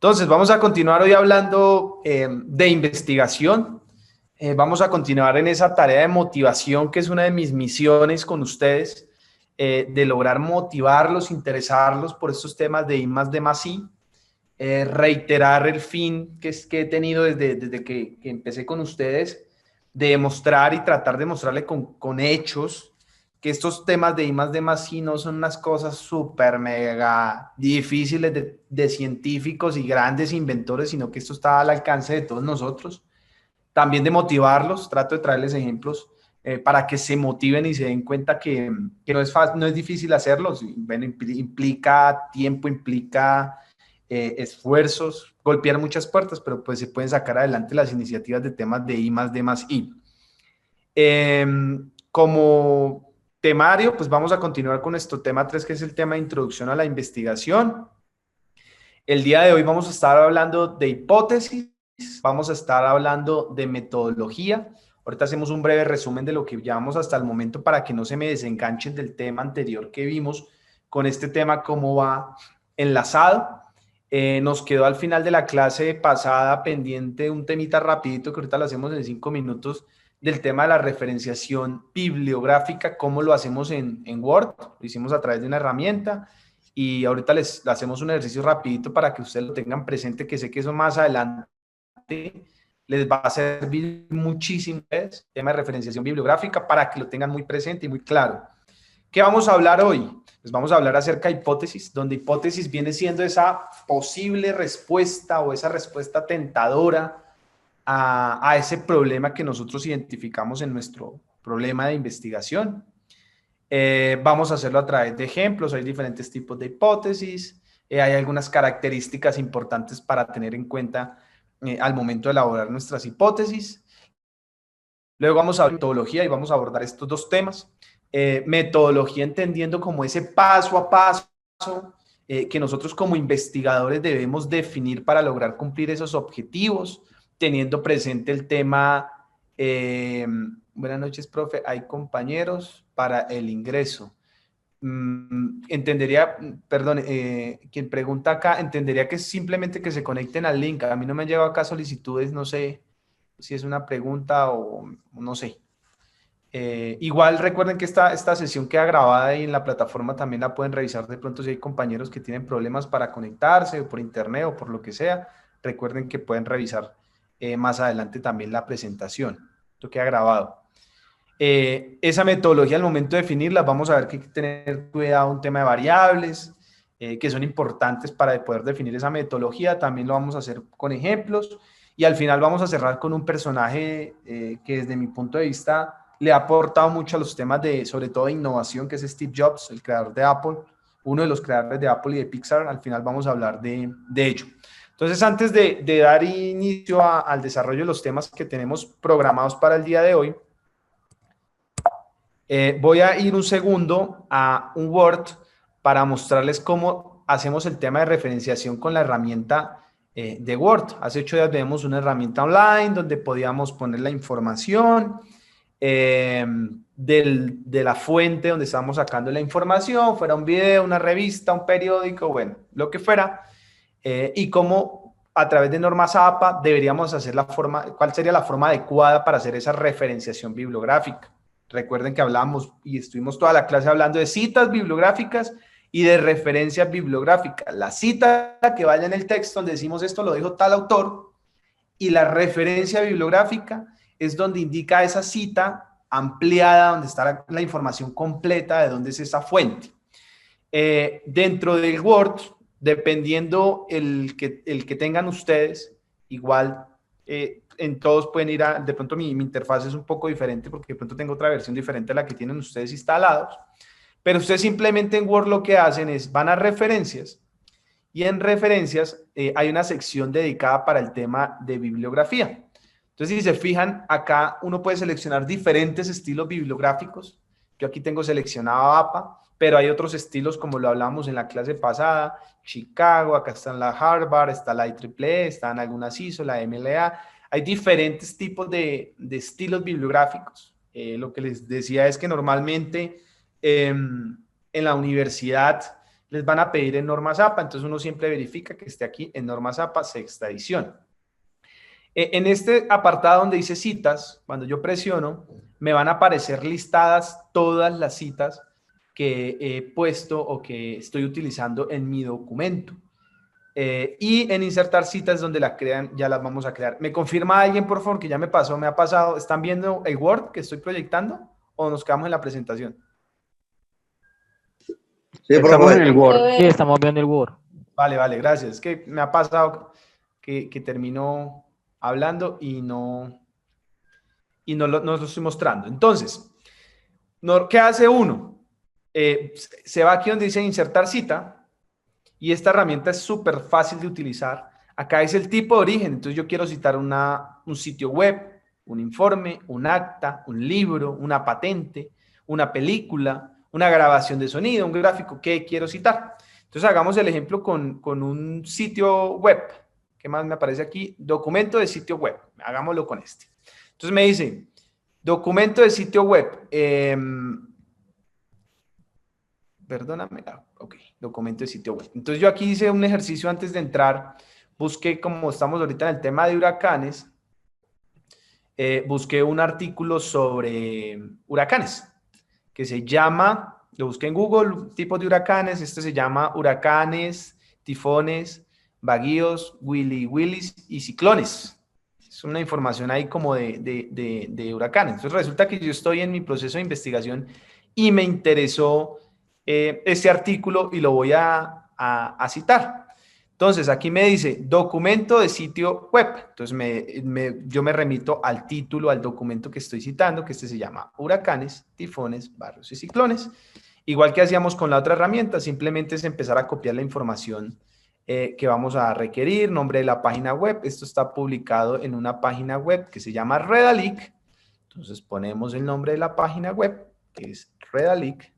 Entonces, vamos a continuar hoy hablando de investigación. Vamos a continuar en esa tarea de motivación, que es una de mis misiones con ustedes, de lograr motivarlos, interesarlos por estos temas de I más D más I. Reiterar el fin que he tenido desde que empecé con ustedes, de demostrar y tratar de mostrarle con hechos que estos temas de I más D más I no son unas cosas súper mega difíciles de científicos y grandes inventores, sino que esto está al alcance de todos nosotros. También de motivarlos, trato de traerles ejemplos para que se motiven y se den cuenta que no es fácil, no es difícil hacerlo. Bueno, implica tiempo, implica esfuerzos, golpear muchas puertas, pero pues se pueden sacar adelante las iniciativas de temas de I más D más I. Como temario, pues vamos a continuar con nuestro tema 3, que es el tema de introducción a la investigación. El día de hoy vamos a estar hablando de hipótesis, vamos a estar hablando de metodología. Ahorita hacemos un breve resumen de lo que llevamos hasta el momento para que no se me desenganchen del tema anterior que vimos con este tema, cómo va enlazado. Nos quedó al final de la clase pasada pendiente un temita rapidito que ahorita lo hacemos en 5 minutos, del tema de la referenciación bibliográfica, cómo lo hacemos en Word. Lo hicimos a través de una herramienta y ahorita les hacemos un ejercicio rapidito para que ustedes lo tengan presente, que sé que eso más adelante les va a servir muchísimo, el tema de referenciación bibliográfica, para que lo tengan muy presente y muy claro. ¿Qué vamos a hablar hoy? Pues vamos a hablar acerca de hipótesis, donde hipótesis viene siendo esa posible respuesta o esa respuesta tentadora a ese problema que nosotros identificamos en nuestro problema de investigación. Vamos a hacerlo a través de ejemplos. Hay diferentes tipos de hipótesis. Hay algunas características importantes para tener en cuenta al momento de elaborar nuestras hipótesis. Luego vamos a ver metodología y vamos a abordar estos dos temas. Metodología entendiendo como ese paso a paso que nosotros como investigadores debemos definir para lograr cumplir esos objetivos, teniendo presente el tema. Buenas noches, profe. Hay compañeros para el ingreso. Entendería, perdón, quien pregunta acá, entendería que es simplemente que se conecten al link. A mí no me han llegado acá solicitudes, no sé si es una pregunta o no sé. Igual recuerden que esta sesión queda grabada y en la plataforma también la pueden revisar de pronto si hay compañeros que tienen problemas para conectarse por internet o por lo que sea. Recuerden que pueden revisar más adelante también la presentación. Esto queda grabado. Esa metodología al momento de definirla, vamos a ver que hay que tener cuidado un tema de variables que son importantes para poder definir esa metodología. También lo vamos a hacer con ejemplos y al final vamos a cerrar con un personaje que desde mi punto de vista le ha aportado mucho a los temas de, sobre todo de innovación, que es Steve Jobs, el creador de Apple, uno de los creadores de Apple y de Pixar. Al final vamos a hablar de ello. Entonces, antes de dar inicio al desarrollo de los temas que tenemos programados para el día de hoy, voy a ir un segundo a un Word para mostrarles cómo hacemos el tema de referenciación con la herramienta de Word. Hace 8 días vemos una herramienta online donde podíamos poner la información de la fuente donde estábamos sacando la información, fuera un video, una revista, un periódico, bueno, lo que fuera, y cómo a través de normas APA deberíamos hacer cuál sería la forma adecuada para hacer esa referenciación bibliográfica. Recuerden que hablamos y estuvimos toda la clase hablando de citas bibliográficas y de referencias bibliográficas. La cita que vaya en el texto donde decimos esto lo dijo tal autor, y la referencia bibliográfica es donde indica esa cita ampliada, donde está la información completa de dónde es esa fuente. Dentro del Word, dependiendo el que tengan ustedes, igual en todos pueden ir a, de pronto mi interfaz es un poco diferente porque de pronto tengo otra versión diferente a la que tienen ustedes instalados, pero ustedes simplemente en Word lo que hacen es van a referencias y en referencias hay una sección dedicada para el tema de bibliografía. Entonces, si se fijan, acá uno puede seleccionar diferentes estilos bibliográficos. Yo aquí tengo seleccionado APA, pero hay otros estilos como lo hablamos en la clase pasada, Chicago, acá está la Harvard, está la IEEE, están algunas ISO, la MLA. Hay diferentes tipos de estilos bibliográficos. Lo que les decía es que normalmente en la universidad les van a pedir en normas APA, entonces uno siempre verifica que esté aquí en normas APA, sexta edición. En este apartado donde dice citas, cuando yo presiono, me van a aparecer listadas todas las citas que he puesto o que estoy utilizando en mi documento. Y en insertar citas donde la crean, ya las vamos a crear. ¿Me confirma alguien, por favor, que ya me pasó, me ha pasado? ¿Están viendo el Word que estoy proyectando o nos quedamos en la presentación? Sí, Estamos en el Word. Sí, estamos viendo el Word. Vale, vale, gracias. Es que me ha pasado que termino hablando y no lo estoy mostrando. Entonces, ¿qué hace uno? Se va aquí donde dice insertar cita y esta herramienta es súper fácil de utilizar. Acá es el tipo de origen. Entonces yo quiero citar un sitio web, un informe, un acta, un libro, una patente, una película, una grabación de sonido, un gráfico. ¿Qué quiero citar? Entonces hagamos el ejemplo con un sitio web. ¿Qué más me aparece aquí? Documento de sitio web. Hagámoslo con este. Entonces me dice, documento de sitio web. Perdóname. Ok, documento de sitio web. Entonces yo aquí hice un ejercicio antes de entrar. Busqué, como estamos ahorita en el tema de huracanes, busqué un artículo sobre huracanes que se llama, lo busqué en Google, tipos de huracanes. Este se llama huracanes, tifones, baguíos, willis y ciclones. Es una información ahí como de huracanes. Entonces resulta que yo estoy en mi proceso de investigación y me interesó este artículo y lo voy a citar. Entonces aquí me dice documento de sitio web. Entonces yo me remito al título, al documento que estoy citando, que este se llama huracanes, tifones, barrios y ciclones. Igual que hacíamos con la otra herramienta, simplemente es empezar a copiar la información que vamos a requerir, nombre de la página web. Esto está publicado en una página web que se llama Redalic. Entonces ponemos el nombre de la página web, que es Redalic,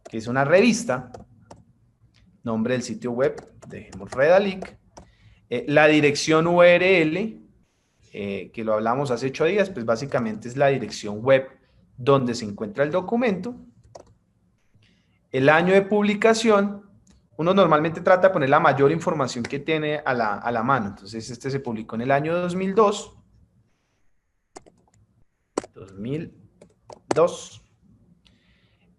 que es una revista. Nombre del sitio web, dejemos Redalic. La dirección URL, que lo hablamos hace 8 días, pues básicamente es la dirección web donde se encuentra el documento. El año de publicación. Uno normalmente trata de poner la mayor información que tiene a la mano. Entonces, este se publicó en el año 2002. 2002.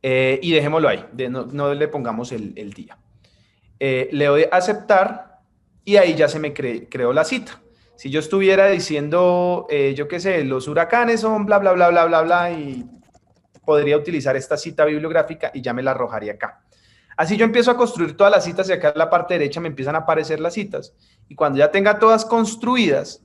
Y dejémoslo ahí. No le pongamos el día. Le doy a aceptar y ahí ya se me creó la cita. Si yo estuviera diciendo, yo qué sé, los huracanes son bla, bla, bla, bla, bla, bla, y podría utilizar esta cita bibliográfica y ya me la arrojaría acá. Así yo empiezo a construir todas las citas y acá en la parte derecha me empiezan a aparecer las citas. Y cuando ya tenga todas construidas,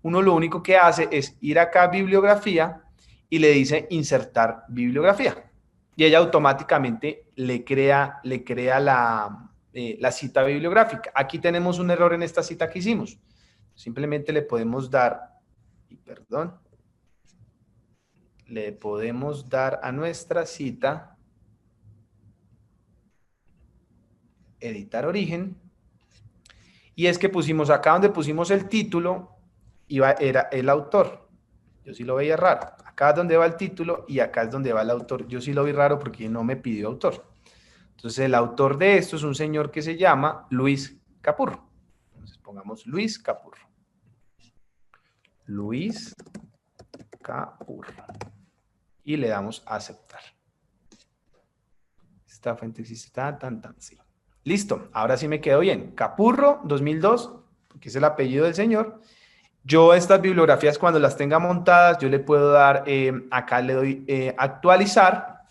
uno lo único que hace es ir acá a bibliografía y le dice insertar bibliografía. Y ella automáticamente le crea la cita bibliográfica. Aquí tenemos un error en esta cita que hicimos. Simplemente le podemos dar, le podemos dar a nuestra cita editar origen, y es que pusimos acá donde pusimos el título, era el autor. Yo sí lo veía raro. Acá es donde va el título y acá es donde va el autor. Yo sí lo vi raro porque no me pidió autor. Entonces el autor de esto es un señor que se llama Luis Capurro. Entonces pongamos Luis Capurro. Luis Capurro. Y le damos a aceptar. Esta fuente existe, sí. Listo, ahora sí me quedó bien. Capurro, 2002, que es el apellido del señor. Yo estas bibliografías cuando las tenga montadas, yo le puedo dar, acá le doy actualizar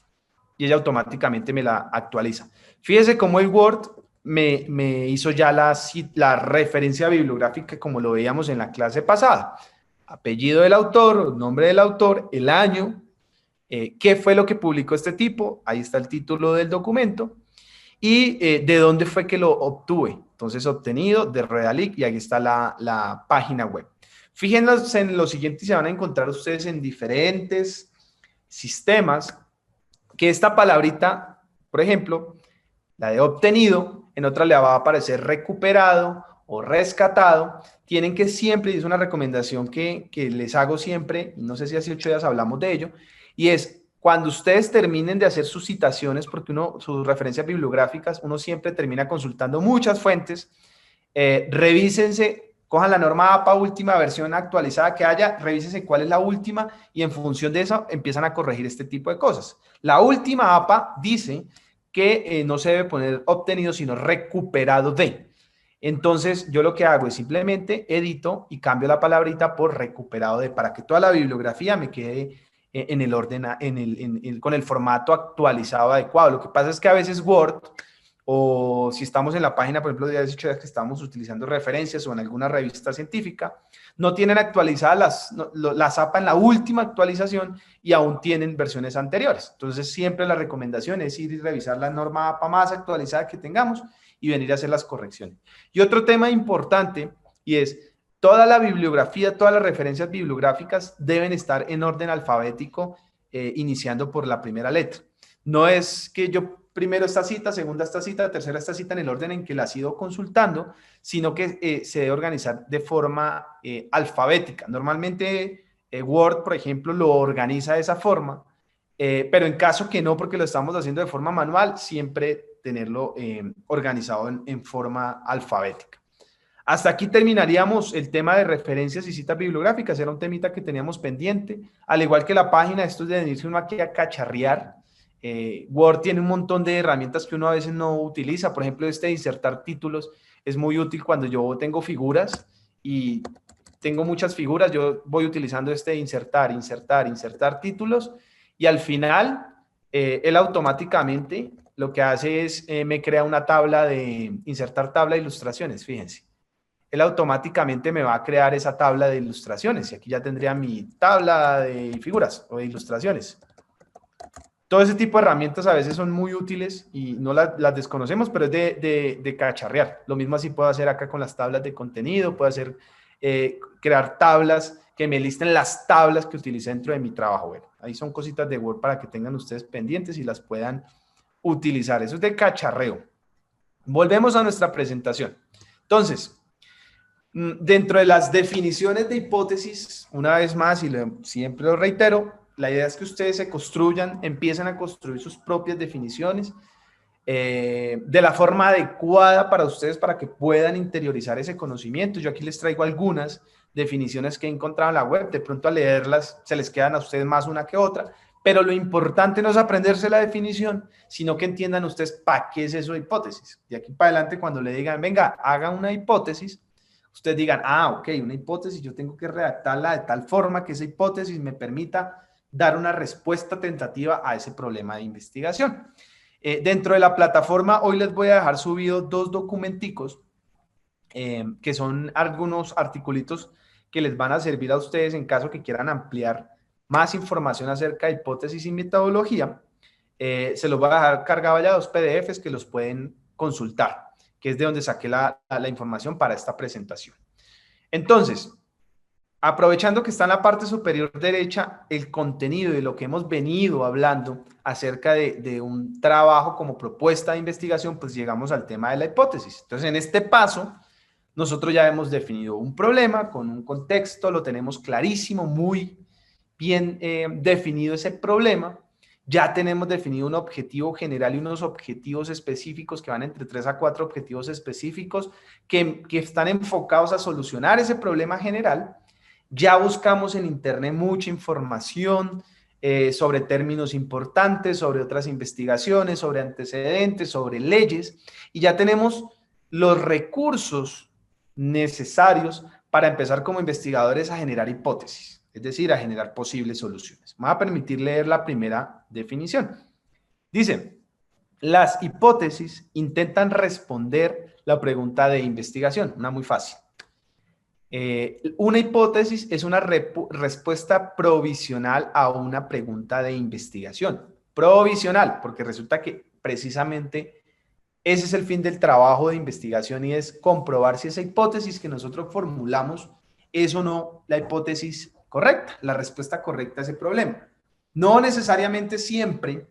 y ella automáticamente me la actualiza. Fíjese cómo el Word me hizo ya la referencia bibliográfica como lo veíamos en la clase pasada. Apellido del autor, nombre del autor, el año, qué fue lo que publicó este tipo, ahí está el título del documento. Y de dónde fue que lo obtuve. Entonces, obtenido de Redalic y aquí está la página web. Fíjense en lo siguiente y se van a encontrar ustedes en diferentes sistemas que esta palabrita, por ejemplo, la de obtenido, en otra le va a aparecer recuperado o rescatado. Tienen que siempre, y es una recomendación que les hago siempre, no sé si hace 8 días hablamos de ello, y es cuando ustedes terminen de hacer sus citaciones, porque sus referencias bibliográficas, uno siempre termina consultando muchas fuentes, revísense, cojan la norma APA última versión actualizada que haya, revísense cuál es la última y en función de eso empiezan a corregir este tipo de cosas. La última APA dice que no se debe poner obtenido, sino recuperado de. Entonces, yo lo que hago es simplemente edito y cambio la palabrita por recuperado de, para que toda la bibliografía me quede en el orden, con el formato actualizado adecuado. Lo que pasa es que a veces Word, o si estamos en la página, por ejemplo, de 18 que estamos utilizando referencias o en alguna revista científica, no tienen actualizadas las APA en la última actualización y aún tienen versiones anteriores. Entonces, siempre la recomendación es ir y revisar la norma APA más actualizada que tengamos y venir a hacer las correcciones. Y otro tema importante, y es, toda la bibliografía, todas las referencias bibliográficas deben estar en orden alfabético, iniciando por la primera letra. No es que yo primero esta cita, segunda esta cita, tercera esta cita en el orden en que la has ido consultando, sino que se debe organizar de forma alfabética. Normalmente Word, por ejemplo, lo organiza de esa forma, pero en caso que no, porque lo estamos haciendo de forma manual, siempre tenerlo organizado en forma alfabética. Hasta aquí terminaríamos el tema de referencias y citas bibliográficas. Era un temita que teníamos pendiente. Al igual que la página, esto es de venirse uno aquí a cacharrear. Word tiene un montón de herramientas que uno a veces no utiliza. Por ejemplo, este de insertar títulos es muy útil cuando yo tengo figuras y tengo muchas figuras. Yo voy utilizando este de insertar títulos y al final él automáticamente lo que hace es me crea una tabla de insertar tabla de ilustraciones, fíjense. Él automáticamente me va a crear esa tabla de ilustraciones y aquí ya tendría mi tabla de figuras o de ilustraciones. Todo ese tipo de herramientas a veces son muy útiles y no las desconocemos, pero es de cacharrear. Lo mismo así puedo hacer acá con las tablas de contenido, puedo hacer, crear tablas que me listen las tablas que utilicé dentro de mi trabajo. Bueno, ahí son cositas de Word para que tengan ustedes pendientes y las puedan utilizar. Eso es de cacharreo. Volvemos a nuestra presentación. Entonces, dentro de las definiciones de hipótesis, una vez más, y siempre lo reitero, la idea es que ustedes se construyan, empiecen a construir sus propias definiciones de la forma adecuada para ustedes para que puedan interiorizar ese conocimiento. Yo aquí les traigo algunas definiciones que he encontrado en la web. De pronto al leerlas se les quedan a ustedes más una que otra, pero lo importante no es aprenderse la definición, sino que entiendan ustedes para qué es eso de hipótesis. De aquí para adelante, cuando le digan, venga, haga una hipótesis, ustedes digan, ok, una hipótesis, yo tengo que redactarla de tal forma que esa hipótesis me permita dar una respuesta tentativa a ese problema de investigación. Dentro de la plataforma, hoy les voy a dejar subido 2 documenticos que son algunos articulitos que les van a servir a ustedes en caso que quieran ampliar más información acerca de hipótesis y metodología. Se los voy a dejar cargado ya 2 PDFs que los pueden consultar, que es de donde saqué la información para esta presentación. Entonces, aprovechando que está en la parte superior derecha el contenido de lo que hemos venido hablando acerca de un trabajo como propuesta de investigación, pues llegamos al tema de la hipótesis. Entonces, en este paso, nosotros ya hemos definido un problema con un contexto, lo tenemos clarísimo, muy bien definido ese problema. Ya tenemos definido un objetivo general y unos objetivos específicos que van entre 3 a 4 objetivos específicos que están enfocados a solucionar ese problema general. Ya buscamos en internet mucha información sobre términos importantes, sobre otras investigaciones, sobre antecedentes, sobre leyes, y ya tenemos los recursos necesarios para empezar como investigadores a generar hipótesis, es decir, a generar posibles soluciones. Me va a permitir leer la primera definición. Dice, las hipótesis intentan responder la pregunta de investigación, una muy fácil. Una hipótesis es una respuesta provisional a una pregunta de investigación. Provisional, porque resulta que precisamente ese es el fin del trabajo de investigación y es comprobar si esa hipótesis que nosotros formulamos es o no la hipótesis correcta, la respuesta correcta a ese problema. No necesariamente siempre,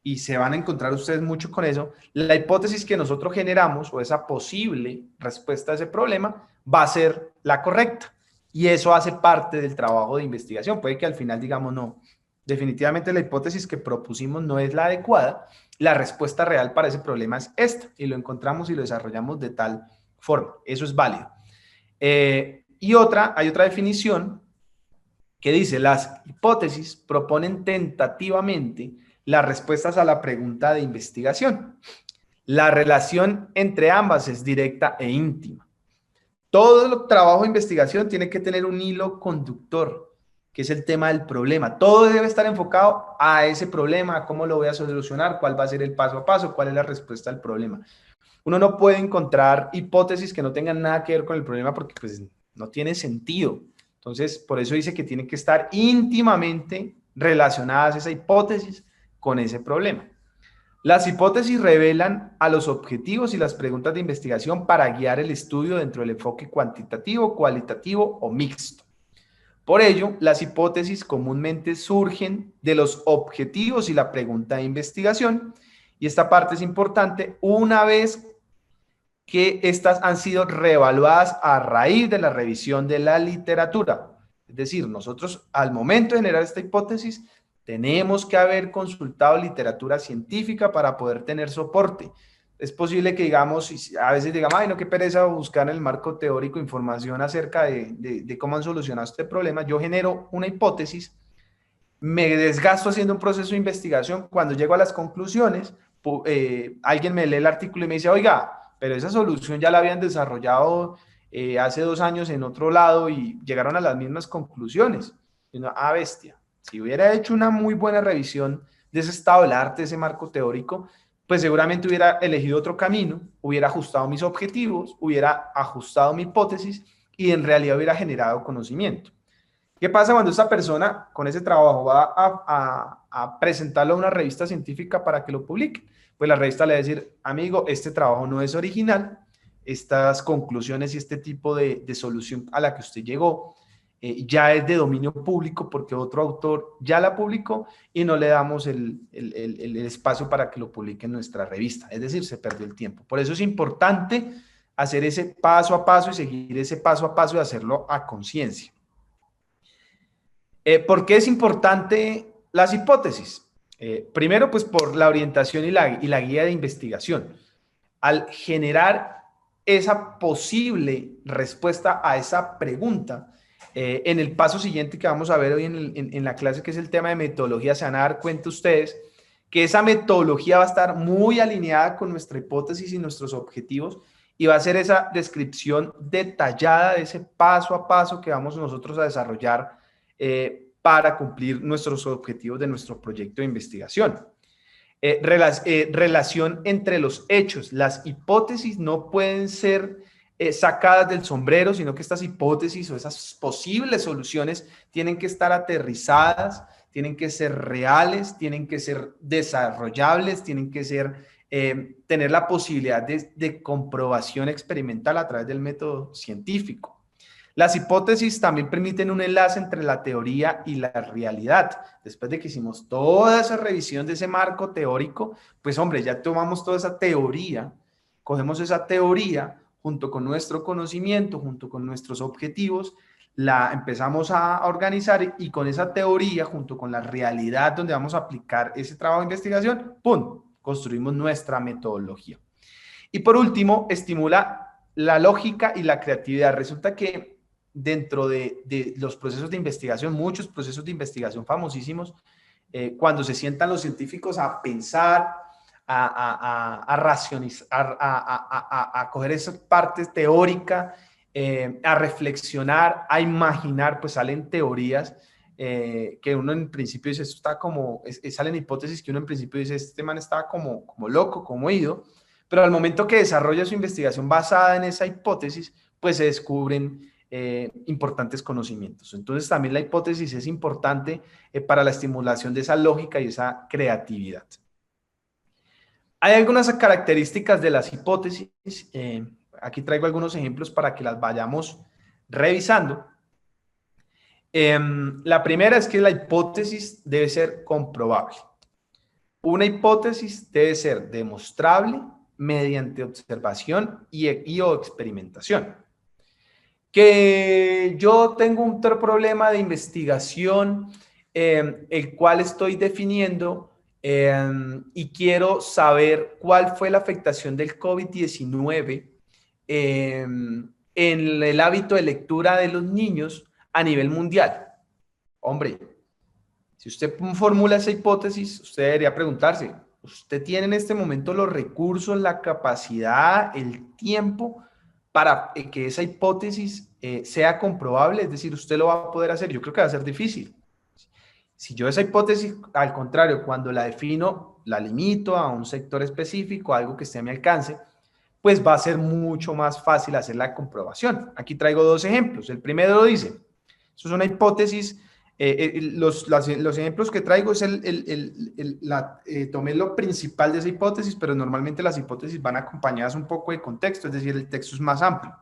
y se van a encontrar ustedes mucho con eso, la hipótesis que nosotros generamos o esa posible respuesta a ese problema va a ser la correcta. Y eso hace parte del trabajo de investigación. Puede que al final digamos, no, definitivamente la hipótesis que propusimos no es la adecuada, la respuesta real para ese problema es esta, y lo encontramos y lo desarrollamos de tal forma. Eso es válido. Hay otra definición que dice, las hipótesis proponen tentativamente las respuestas a la pregunta de investigación. La relación entre ambas es directa e íntima. Todo el trabajo de investigación tiene que tener un hilo conductor, que es el tema del problema. Todo debe estar enfocado a ese problema, a cómo lo voy a solucionar, cuál va a ser el paso a paso, cuál es la respuesta al problema. Uno no puede encontrar hipótesis que no tengan nada que ver con el problema porque pues no tiene sentido. Entonces, por eso dice que tiene que estar íntimamente relacionadas esa hipótesis con ese problema. Las hipótesis revelan a los objetivos y las preguntas de investigación para guiar el estudio dentro del enfoque cuantitativo, cualitativo o mixto. Por ello, las hipótesis comúnmente surgen de los objetivos y la pregunta de investigación, y esta parte es importante una vez que estas han sido reevaluadas a raíz de la revisión de la literatura. Es decir, nosotros al momento de generar esta hipótesis tenemos que haber consultado literatura científica para poder tener soporte. Es posible que digamos, a veces digamos, ay, no, qué pereza buscar en el marco teórico información acerca de cómo han solucionado este problema. Yo genero una hipótesis, me desgasto haciendo un proceso de investigación. Cuando llego a las conclusiones, alguien me lee el artículo y me dice, oiga, pero esa solución ya la habían desarrollado hace 2 años en otro lado y llegaron a las mismas conclusiones. Y uno, bestia, si hubiera hecho una muy buena revisión de ese estado del arte, de ese marco teórico, pues seguramente hubiera elegido otro camino, hubiera ajustado mis objetivos, hubiera ajustado mi hipótesis y en realidad hubiera generado conocimiento. ¿Qué pasa cuando esta persona con ese trabajo va a presentarlo a una revista científica para que lo publique? Pues la revista le va a decir, amigo, este trabajo no es original, estas conclusiones y este tipo de solución a la que usted llegó ya es de dominio público porque otro autor ya la publicó y no le damos el espacio para que lo publique en nuestra revista. Es decir, se perdió el tiempo. Por eso es importante hacer ese paso a paso y seguir ese paso a paso y hacerlo a conciencia. ¿Por qué es importante las hipótesis? Primero, pues por la orientación y la guía de investigación. Al generar esa posible respuesta a esa pregunta, en el paso siguiente que vamos a ver hoy en la clase, que es el tema de metodología, se van a dar cuenta ustedes que esa metodología va a estar muy alineada con nuestra hipótesis y nuestros objetivos y va a ser esa descripción detallada de ese paso a paso que vamos nosotros a desarrollar para cumplir nuestros objetivos de nuestro proyecto de investigación. Relación entre los hechos. Las hipótesis no pueden ser sacadas del sombrero, sino que estas hipótesis o esas posibles soluciones tienen que estar aterrizadas, tienen que ser reales, tienen que ser desarrollables, tienen que ser, tener la posibilidad de comprobación experimental a través del método científico. Las hipótesis también permiten un enlace entre la teoría y la realidad. Después de que hicimos toda esa revisión de ese marco teórico, pues hombre, ya tomamos toda esa teoría, cogemos esa teoría junto con nuestro conocimiento, junto con nuestros objetivos, la empezamos a organizar y con esa teoría, junto con la realidad donde vamos a aplicar ese trabajo de investigación, ¡pum!, construimos nuestra metodología. Y por último, estimula la lógica y la creatividad. Resulta que dentro de los procesos de investigación, muchos procesos de investigación famosísimos, cuando se sientan los científicos a pensar, a racionalizar, a coger esa parte teórica, a reflexionar, a imaginar, pues salen teorías que uno en principio dice, esto está como, salen hipótesis que uno en principio dice, este man está como loco, como ido, pero al momento que desarrolla su investigación basada en esa hipótesis, pues se descubren importantes conocimientos. Entonces también la hipótesis es importante para la estimulación de esa lógica y esa creatividad. Hay algunas características de las hipótesis. Aquí traigo algunos ejemplos para que las vayamos revisando. La primera es que la hipótesis debe ser comprobable. Una hipótesis debe ser demostrable mediante observación y o experimentación. Que yo tengo un problema de investigación el cual estoy definiendo y quiero saber cuál fue la afectación del COVID-19 en el hábito de lectura de los niños a nivel mundial. Hombre, si usted formula esa hipótesis, usted debería preguntarse, ¿usted tiene en este momento los recursos, la capacidad, el tiempo para que esa hipótesis sea comprobable? Es decir, ¿usted lo va a poder hacer? Yo creo que va a ser difícil. Si yo esa hipótesis, al contrario, cuando la defino, la limito a un sector específico, algo que esté a mi alcance, pues va a ser mucho más fácil hacer la comprobación. Aquí traigo dos ejemplos. El primero lo dice, eso es una hipótesis. Los ejemplos que traigo es tomé lo principal de esa hipótesis, pero normalmente las hipótesis van acompañadas un poco de contexto, es decir, el texto es más amplio.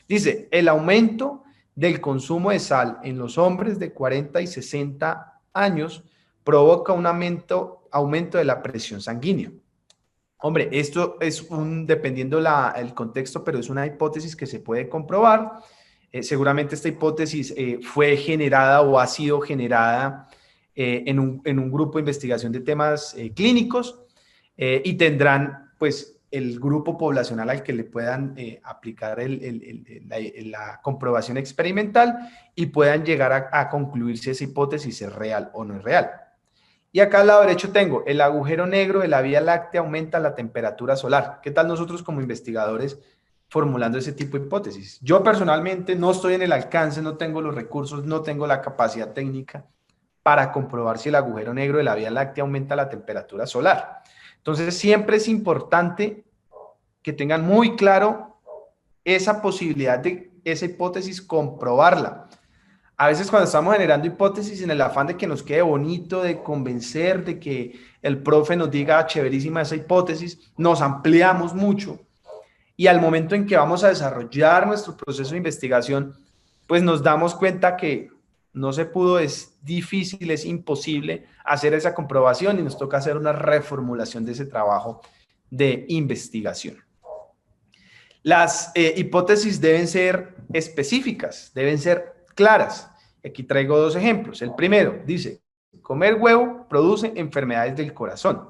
Dice, el aumento del consumo de sal en los hombres de 40 y 60 años provoca un aumento de la presión sanguínea. Hombre, esto es dependiendo el contexto, pero es una hipótesis que se puede comprobar. Seguramente esta hipótesis fue generada o ha sido generada en un grupo de investigación de temas clínicos y tendrán pues el grupo poblacional al que le puedan aplicar la comprobación experimental y puedan llegar a concluir si esa hipótesis es real o no es real. Y acá al lado derecho tengo el agujero negro de la Vía Láctea aumenta la temperatura solar. ¿Qué tal nosotros como investigadores formulando ese tipo de hipótesis? Yo personalmente no estoy en el alcance, no tengo los recursos, no tengo la capacidad técnica para comprobar si el agujero negro de la Vía Láctea aumenta la temperatura solar. Entonces siempre es importante que tengan muy claro esa posibilidad de esa hipótesis, comprobarla. A veces cuando estamos generando hipótesis en el afán de que nos quede bonito, de convencer, de que el profe nos diga chéverísima esa hipótesis, nos ampliamos mucho y al momento en que vamos a desarrollar nuestro proceso de investigación, pues nos damos cuenta que no se pudo, es difícil, es imposible hacer esa comprobación y nos toca hacer una reformulación de ese trabajo de investigación. Las hipótesis deben ser específicas, deben ser claras. Aquí traigo dos ejemplos. El primero dice, comer huevo produce enfermedades del corazón.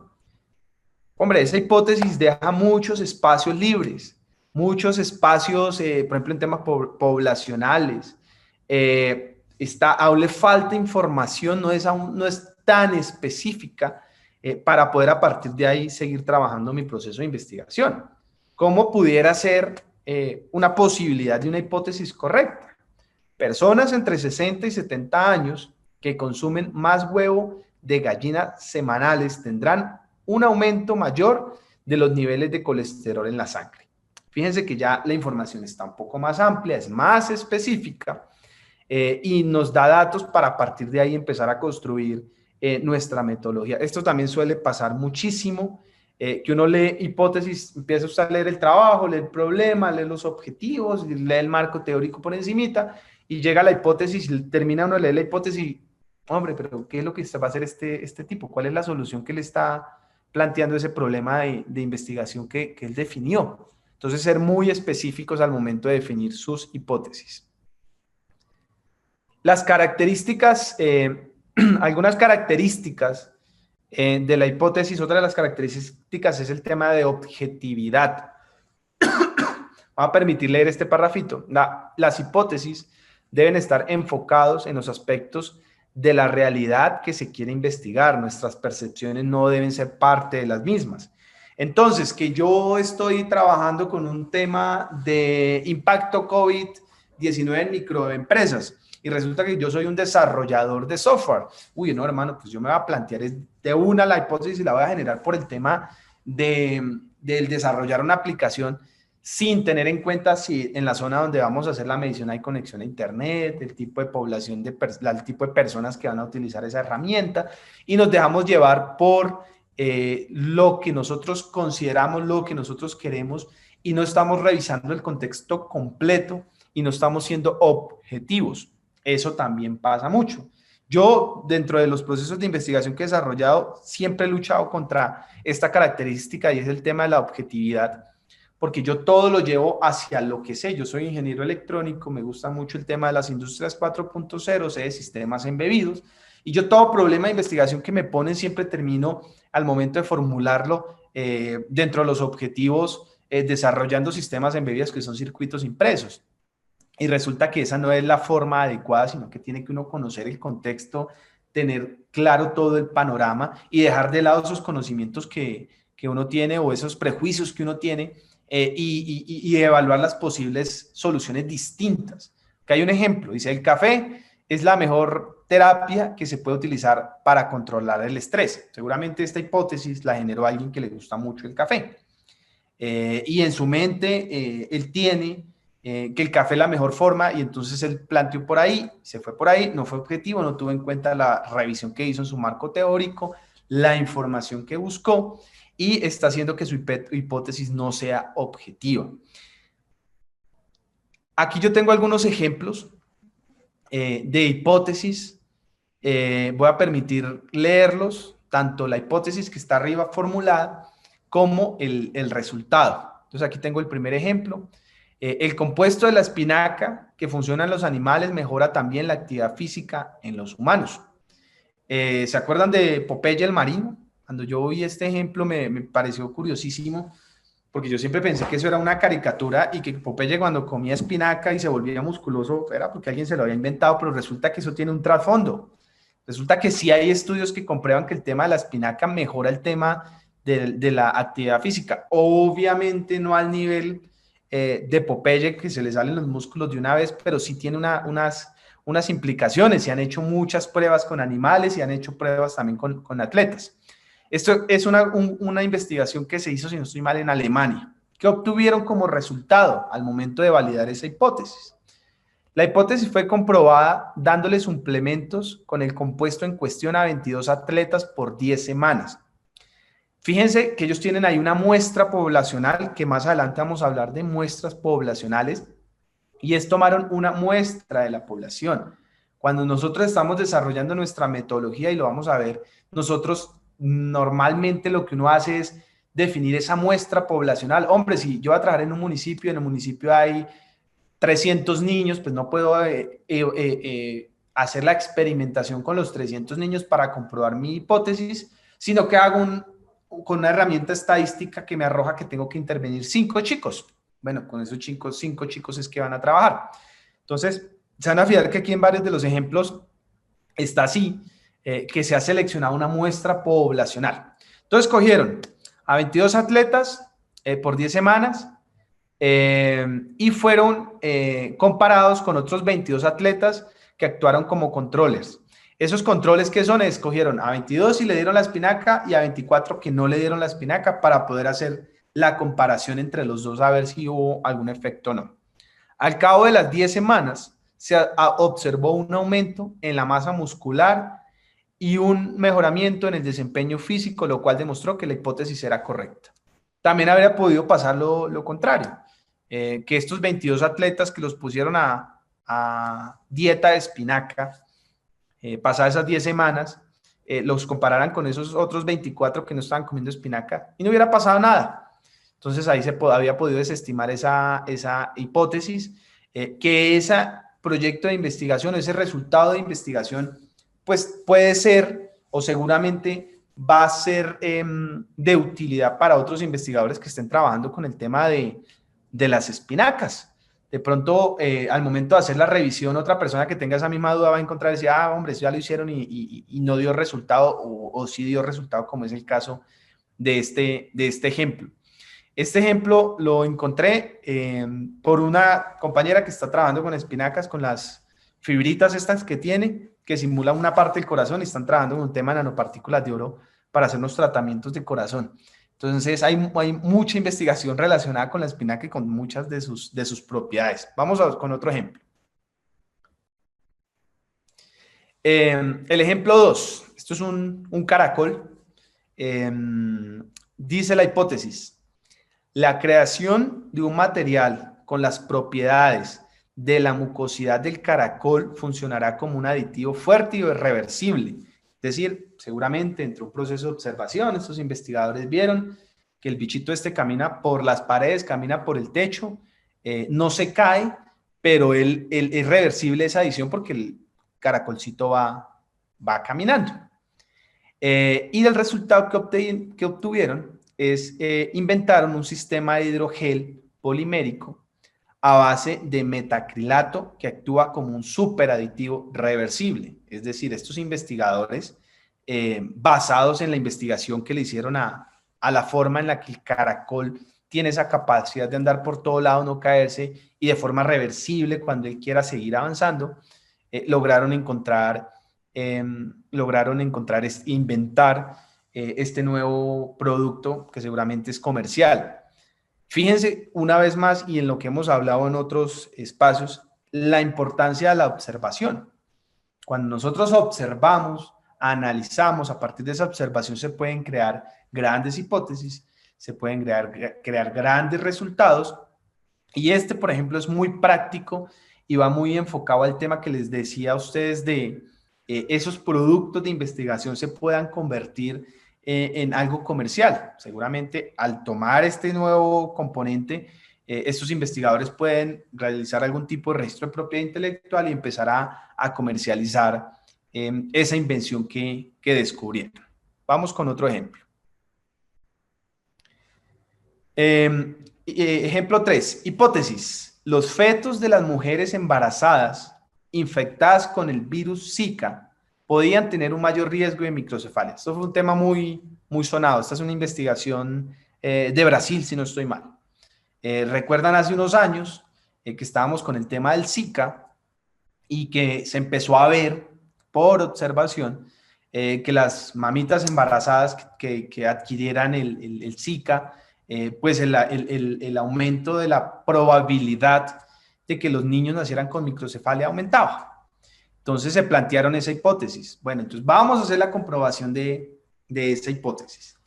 Hombre, esa hipótesis deja muchos espacios libres, muchos espacios, por ejemplo, en temas poblacionales. Aún le falta información, no es tan específica para poder a partir de ahí seguir trabajando mi proceso de investigación. ¿Cómo pudiera ser una posibilidad de una hipótesis correcta? Personas entre 60 y 70 años que consumen más huevo de gallina semanales tendrán un aumento mayor de los niveles de colesterol en la sangre. Fíjense que ya la información está un poco más amplia, es más específica y nos da datos para a partir de ahí empezar a construir nuestra metodología. Esto también suele pasar muchísimo, que uno lee hipótesis, empieza usted a leer el trabajo, lee el problema, lee los objetivos, lee el marco teórico por encimita y llega la hipótesis, termina uno de leer la hipótesis, hombre, pero ¿qué es lo que va a hacer este tipo? ¿Cuál es la solución que le está planteando ese problema de investigación que él definió? Entonces, ser muy específicos al momento de definir sus hipótesis. Las características, algunas características de la hipótesis, otra de las características es el tema de objetividad. Voy a permitir leer este parrafito. Las hipótesis deben estar enfocados en los aspectos de la realidad que se quiere investigar. Nuestras percepciones no deben ser parte de las mismas. Entonces, que yo estoy trabajando con un tema de impacto COVID-19 en microempresas y resulta que yo soy un desarrollador de software. Uy, no, hermano, pues yo me voy a plantear de una la hipótesis y la voy a generar por el tema del desarrollar una aplicación sin tener en cuenta si en la zona donde vamos a hacer la medición hay conexión a internet, el tipo de población, el tipo de personas que van a utilizar esa herramienta, y nos dejamos llevar por lo que nosotros consideramos, lo que nosotros queremos, y no estamos revisando el contexto completo y no estamos siendo objetivos. Eso también pasa mucho. Yo, dentro de los procesos de investigación que he desarrollado, siempre he luchado contra esta característica y es el tema de la objetividad, porque yo todo lo llevo hacia lo que sé. Yo soy ingeniero electrónico, me gusta mucho el tema de las industrias 4.0, sé de sistemas embebidos, Y yo todo problema de investigación que me ponen siempre termino al momento de formularlo dentro de los objetivos desarrollando sistemas embebidos que son circuitos impresos. Y resulta que esa no es la forma adecuada, sino que tiene que uno conocer el contexto, tener claro todo el panorama y dejar de lado esos conocimientos que uno tiene o esos prejuicios que uno tiene y evaluar las posibles soluciones distintas. Que hay un ejemplo, dice, el café es la mejor terapia que se puede utilizar para controlar el estrés. Seguramente esta hipótesis la generó alguien que le gusta mucho el café. Y en su mente él tiene que el café es la mejor forma y entonces él planteó por ahí, se fue por ahí, no fue objetivo, no tuvo en cuenta la revisión que hizo en su marco teórico, la información que buscó y está haciendo que su hipótesis no sea objetiva. Aquí yo tengo algunos ejemplos de hipótesis. Voy a permitir leerlos, tanto la hipótesis que está arriba formulada como el resultado. Entonces aquí tengo el primer ejemplo. El compuesto de la espinaca que funciona en los animales mejora también la actividad física en los humanos. ¿Se acuerdan de Popeye el marino? Cuando yo vi este ejemplo me pareció curiosísimo porque yo siempre pensé que eso era una caricatura y que Popeye cuando comía espinaca y se volvía musculoso era porque alguien se lo había inventado, pero resulta que eso tiene un trasfondo. Resulta que sí hay estudios que comprueban que el tema de la espinaca mejora el tema de la actividad física. Obviamente no al nivel de Popeye que se le salen los músculos de una vez, pero sí tiene unas implicaciones. Se han hecho muchas pruebas con animales y han hecho pruebas también con atletas. Esto es una investigación que se hizo, si no estoy mal, en Alemania. ¿Qué obtuvieron como resultado al momento de validar esa hipótesis? La hipótesis fue comprobada dándole suplementos con el compuesto en cuestión a 22 atletas por 10 semanas. Fíjense que ellos tienen ahí una muestra poblacional, que más adelante vamos a hablar de muestras poblacionales, y es tomaron una muestra de la población. Cuando nosotros estamos desarrollando nuestra metodología, y lo vamos a ver, nosotros normalmente lo que uno hace es definir esa muestra poblacional. Hombre, si yo voy a trabajar en el municipio hay 300 niños, pues no puedo hacer la experimentación con los 300 niños para comprobar mi hipótesis, sino que hago con una herramienta estadística que me arroja que tengo que intervenir 5 chicos. Bueno, con esos 5 chicos es que van a trabajar. Entonces, se van a fijar que aquí en varios de los ejemplos está así, que se ha seleccionado una muestra poblacional. Entonces, cogieron a 22 atletas por 10 semanas, y fueron comparados con otros 22 atletas que actuaron como controles. Esos controles que son, escogieron a 22 y le dieron la espinaca y a 24 que no le dieron la espinaca para poder hacer la comparación entre los dos a ver si hubo algún efecto o no. Al cabo de las 10 semanas se observó un aumento en la masa muscular y un mejoramiento en el desempeño físico, lo cual demostró que la hipótesis era correcta. También habría podido pasar lo contrario, que estos 22 atletas que los pusieron a dieta de espinaca, pasadas esas 10 semanas, los compararan con esos otros 24 que no estaban comiendo espinaca y no hubiera pasado nada. Entonces ahí había podido desestimar esa hipótesis, que ese proyecto de investigación, ese resultado de investigación, pues puede ser o seguramente va a ser de utilidad para otros investigadores que estén trabajando con el tema de las espinacas. De pronto, al momento de hacer la revisión, otra persona que tenga esa misma duda va a encontrar y decir, hombre, eso ya lo hicieron y no dio resultado o sí dio resultado, como es el caso de este ejemplo. Este ejemplo lo encontré por una compañera que está trabajando con espinacas, con las fibritas estas que tiene, que simulan una parte del corazón y están trabajando en un tema de nanopartículas de oro para hacer unos tratamientos de corazón. Entonces hay mucha investigación relacionada con la espinaca y con muchas de sus propiedades. Vamos con otro ejemplo. El ejemplo 2. Esto es un caracol. Dice la hipótesis. La creación de un material con las propiedades de la mucosidad del caracol funcionará como un aditivo fuerte y irreversible. Es decir, seguramente entre un proceso de observación, estos investigadores vieron que el bichito este camina por las paredes, camina por el techo, no se cae, pero es reversible esa adición porque el caracolcito va va caminando. Y el resultado que obtuvieron es inventaron un sistema de hidrogel polimérico a base de metacrilato que actúa como un superaditivo reversible. Es decir, estos investigadores, basados en la investigación que le hicieron a la forma en la que el caracol tiene esa capacidad de andar por todo lado, no caerse, y de forma reversible cuando él quiera seguir avanzando, lograron inventar este nuevo producto que seguramente es comercial. Fíjense una vez más, y en lo que hemos hablado en otros espacios, la importancia de la observación. Cuando nosotros observamos, analizamos, a partir de esa observación se pueden crear grandes hipótesis, se pueden crear grandes resultados. Y este, por ejemplo, es muy práctico y va muy enfocado al tema que les decía a ustedes de esos productos de investigación se puedan convertir en algo comercial. Seguramente al tomar este nuevo componente, estos investigadores pueden realizar algún tipo de registro de propiedad intelectual y empezar a comercializar esa invención que descubrieron. Vamos con otro ejemplo. Ejemplo 3. Hipótesis. Los fetos de las mujeres embarazadas infectadas con el virus Zika podían tener un mayor riesgo de microcefalia. Esto fue un tema muy sonado. Esta es una investigación de Brasil, si no estoy mal. Recuerdan hace unos años que estábamos con el tema del Zika y que se empezó a ver por observación que las mamitas embarazadas que adquirieran el Zika, pues el aumento de la probabilidad de que los niños nacieran con microcefalia aumentaba. Entonces se plantearon esa hipótesis. Bueno, entonces vamos a hacer la comprobación de esa hipótesis.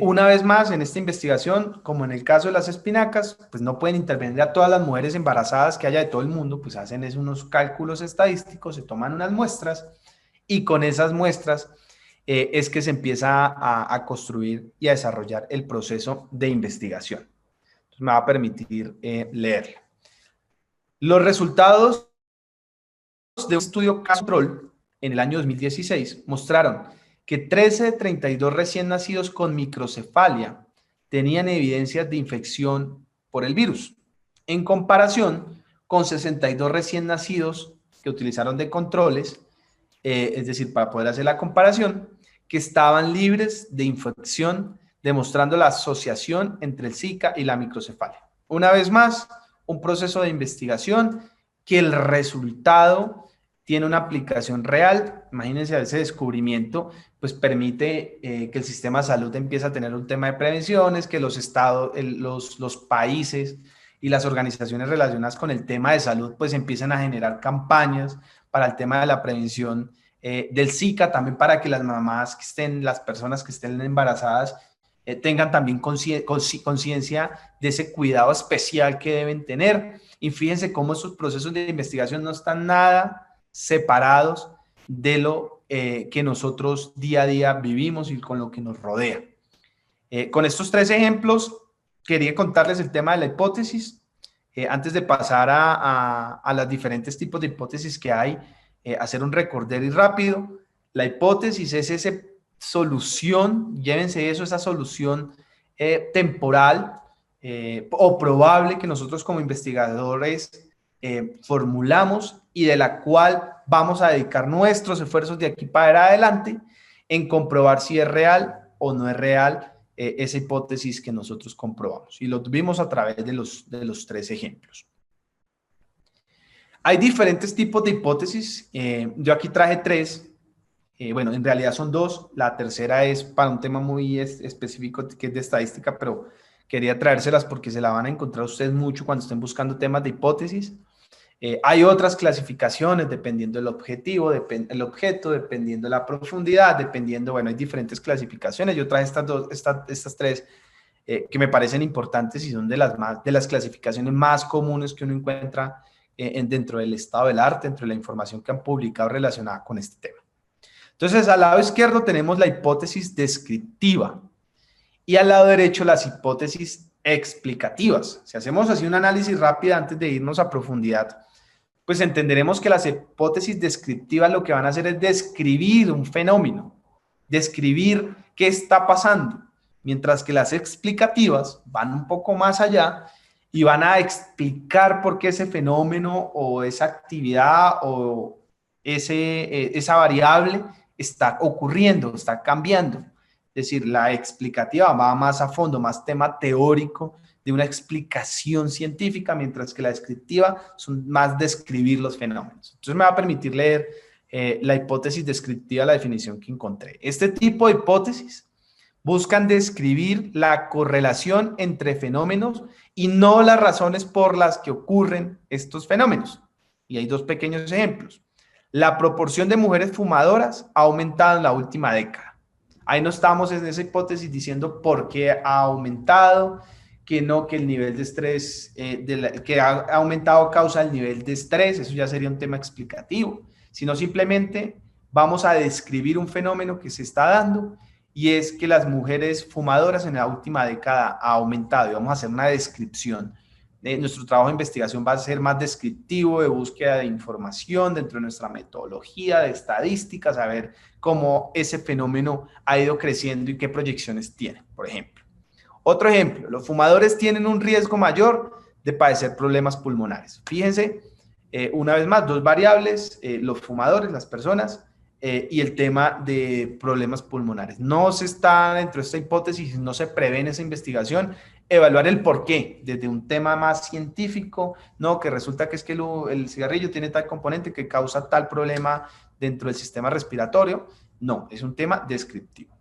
Una vez más, en esta investigación, como en el caso de las espinacas, pues no pueden intervenir a todas las mujeres embarazadas que haya de todo el mundo, pues hacen unos cálculos estadísticos, se toman unas muestras y con esas muestras es que se empieza a construir y a desarrollar el proceso de investigación. Entonces me va a permitir leerlo. Los resultados de un estudio control en el año 2016 mostraron que 13 de 32 recién nacidos con microcefalia tenían evidencias de infección por el virus, en comparación con 62 recién nacidos que utilizaron de controles, es decir, para poder hacer la comparación, que estaban libres de infección, demostrando la asociación entre el Zika y la microcefalia. Una vez más, un proceso de investigación que el resultado tiene una aplicación real. Imagínense, ese descubrimiento pues permite que el sistema de salud empiece a tener un tema de prevenciones, que los estados, los países y las organizaciones relacionadas con el tema de salud pues empiecen a generar campañas para el tema de la prevención del Zika, también para que las mamás que estén, las personas que estén embarazadas tengan también conciencia de ese cuidado especial que deben tener. Y fíjense cómo estos procesos de investigación no están nada separados de lo que nosotros día a día vivimos y con lo que nos rodea. Con estos 3 ejemplos, quería contarles el tema de la hipótesis. Antes de pasar a los diferentes tipos de hipótesis que hay, hacer un recorderis rápido. La hipótesis es esa solución, llévense eso, esa solución temporal o probable que nosotros como investigadores formulamos y de la cual vamos a dedicar nuestros esfuerzos de aquí para adelante en comprobar si es real o no es real esa hipótesis que nosotros comprobamos. Y lo vimos a través de los 3 ejemplos. Hay diferentes tipos de hipótesis. Yo aquí traje 3. Bueno, en realidad son 2. La tercera es para un tema muy específico que es de estadística, pero quería traérselas porque se la van a encontrar ustedes mucho cuando estén buscando temas de hipótesis. Hay otras clasificaciones dependiendo del objetivo, el objeto, dependiendo de la profundidad, dependiendo, bueno, hay diferentes clasificaciones. Yo traje estas 3 que me parecen importantes y son de las clasificaciones más comunes que uno encuentra dentro del estado del arte, dentro de la información que han publicado relacionada con este tema. Entonces, al lado izquierdo tenemos la hipótesis descriptiva y al lado derecho las hipótesis explicativas. Si hacemos así un análisis rápido antes de irnos a profundidad, pues entenderemos que las hipótesis descriptivas lo que van a hacer es describir un fenómeno, describir qué está pasando, mientras que las explicativas van un poco más allá y van a explicar por qué ese fenómeno o esa actividad o esa variable está ocurriendo, está cambiando. Es decir, la explicativa va más a fondo, más tema teórico de una explicación científica, mientras que la descriptiva son más describir los fenómenos. Entonces me va a permitir leer la hipótesis descriptiva, la definición que encontré. Este tipo de hipótesis buscan describir la correlación entre fenómenos y no las razones por las que ocurren estos fenómenos. Y hay dos pequeños ejemplos. La proporción de mujeres fumadoras ha aumentado en la última década. Ahí no estamos en esa hipótesis diciendo por qué ha aumentado, que no, que el nivel de estrés, que ha aumentado a causa del nivel de estrés, eso ya sería un tema explicativo, sino simplemente vamos a describir un fenómeno que se está dando y es que las mujeres fumadoras en la última década ha aumentado y vamos a hacer una descripción. Nuestro trabajo de investigación va a ser más descriptivo, de búsqueda de información dentro de nuestra metodología, de estadísticas, a ver cómo ese fenómeno ha ido creciendo y qué proyecciones tiene, por ejemplo. Otro ejemplo, los fumadores tienen un riesgo mayor de padecer problemas pulmonares. Fíjense, una vez más, dos variables, los fumadores, las personas, y el tema de problemas pulmonares. No se está dentro de esta hipótesis, no se prevé en esa investigación evaluar el por qué, desde un tema más científico, no, que resulta que es que el cigarrillo tiene tal componente que causa tal problema dentro del sistema respiratorio. No, es un tema descriptivo.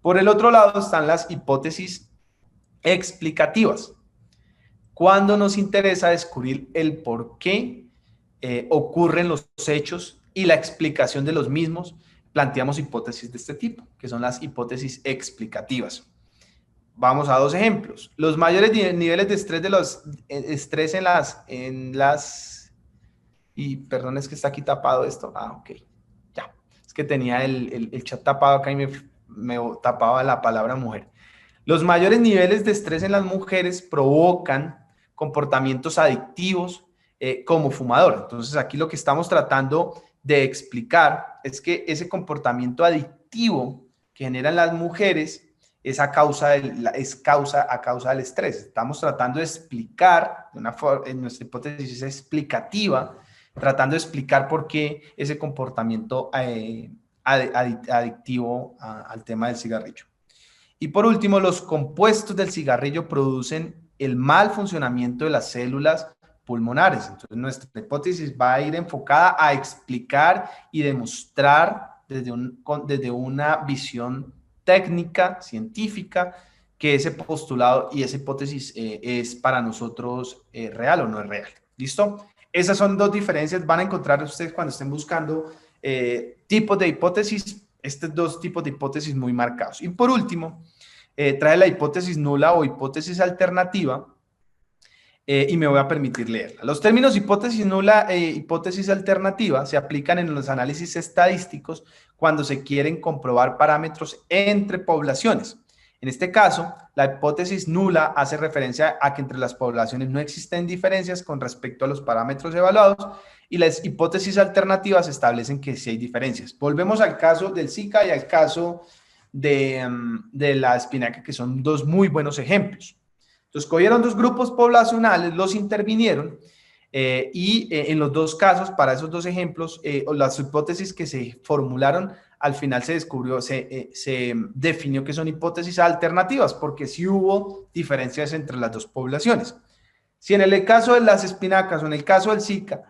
Por el otro lado están las hipótesis explicativas. Cuando nos interesa descubrir el por qué ocurren los hechos y la explicación de los mismos, planteamos hipótesis de este tipo, que son las hipótesis explicativas. Vamos a dos ejemplos. Los mayores niveles de estrés y perdón, es que está aquí tapado esto. Ah, ok. Ya. Es que tenía el chat tapado acá y me tapaba la palabra mujer. Los mayores niveles de estrés en las mujeres provocan comportamientos adictivos como fumador. Entonces, aquí lo que estamos tratando de explicar es que ese comportamiento adictivo que generan las mujeres es a causa del estrés. Estamos tratando de explicar, en nuestra hipótesis explicativa, tratando de explicar por qué ese comportamiento adictivo al tema del cigarrillo. Y por último, los compuestos del cigarrillo producen el mal funcionamiento de las células pulmonares. Entonces, nuestra hipótesis va a ir enfocada a explicar y demostrar desde una visión técnica, científica, que ese postulado y esa hipótesis es para nosotros real o no es real. ¿Listo? Esas son dos diferencias. Van a encontrar ustedes cuando estén buscando tipos de hipótesis, estos dos tipos de hipótesis muy marcados. Y por último, trae la hipótesis nula o hipótesis alternativa, y me voy a permitir leerla. Los términos hipótesis nula e hipótesis alternativa se aplican en los análisis estadísticos cuando se quieren comprobar parámetros entre poblaciones. En este caso, la hipótesis nula hace referencia a que entre las poblaciones no existen diferencias con respecto a los parámetros evaluados y las hipótesis alternativas establecen que sí hay diferencias. Volvemos al caso del Zika y al caso de la espinaca, que son dos muy buenos ejemplos. Entonces, cogieron dos grupos poblacionales, los intervinieron en los dos casos, para esos dos ejemplos, las hipótesis que se formularon, al final se descubrió, se definió que son hipótesis alternativas, porque sí hubo diferencias entre las dos poblaciones. Si en el caso de las espinacas o en el caso del Zika,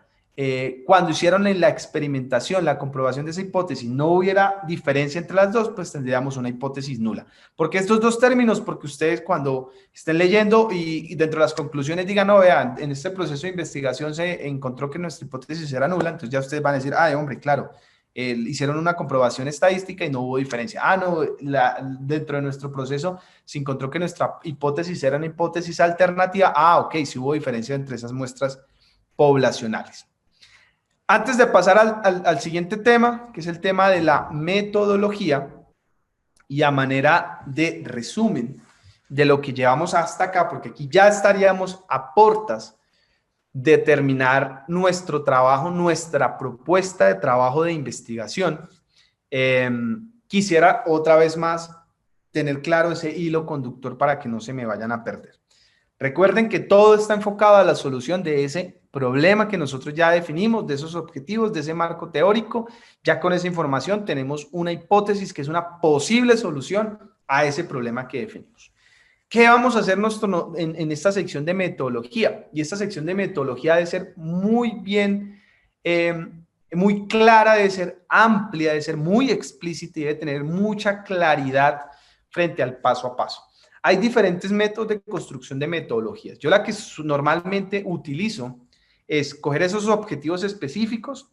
cuando hicieron en la experimentación, la comprobación de esa hipótesis, no hubiera diferencia entre las dos, pues tendríamos una hipótesis nula. ¿Por qué estos dos términos? Porque ustedes cuando estén leyendo y dentro de las conclusiones digan, no, vean, en este proceso de investigación se encontró que nuestra hipótesis era nula, entonces ya ustedes van a decir, ay, hombre, claro, hicieron una comprobación estadística y no hubo diferencia. Ah, no, dentro de nuestro proceso se encontró que nuestra hipótesis era una hipótesis alternativa. Ah, ok, sí hubo diferencia entre esas muestras poblacionales. Antes de pasar al siguiente tema, que es el tema de la metodología, y a manera de resumen de lo que llevamos hasta acá, porque aquí ya estaríamos a portas determinar nuestro trabajo, nuestra propuesta de trabajo de investigación, quisiera otra vez más tener claro ese hilo conductor para que no se me vayan a perder. Recuerden que todo está enfocado a la solución de ese problema que nosotros ya definimos, de esos objetivos, de ese marco teórico. Ya con esa información tenemos una hipótesis que es una posible solución a ese problema que definimos. ¿Qué vamos a hacer en esta sección de metodología? Y esta sección de metodología debe ser muy bien, muy clara, debe ser amplia, debe ser muy explícita y debe tener mucha claridad frente al paso a paso. Hay diferentes métodos de construcción de metodologías. Yo la que normalmente utilizo es coger esos objetivos específicos,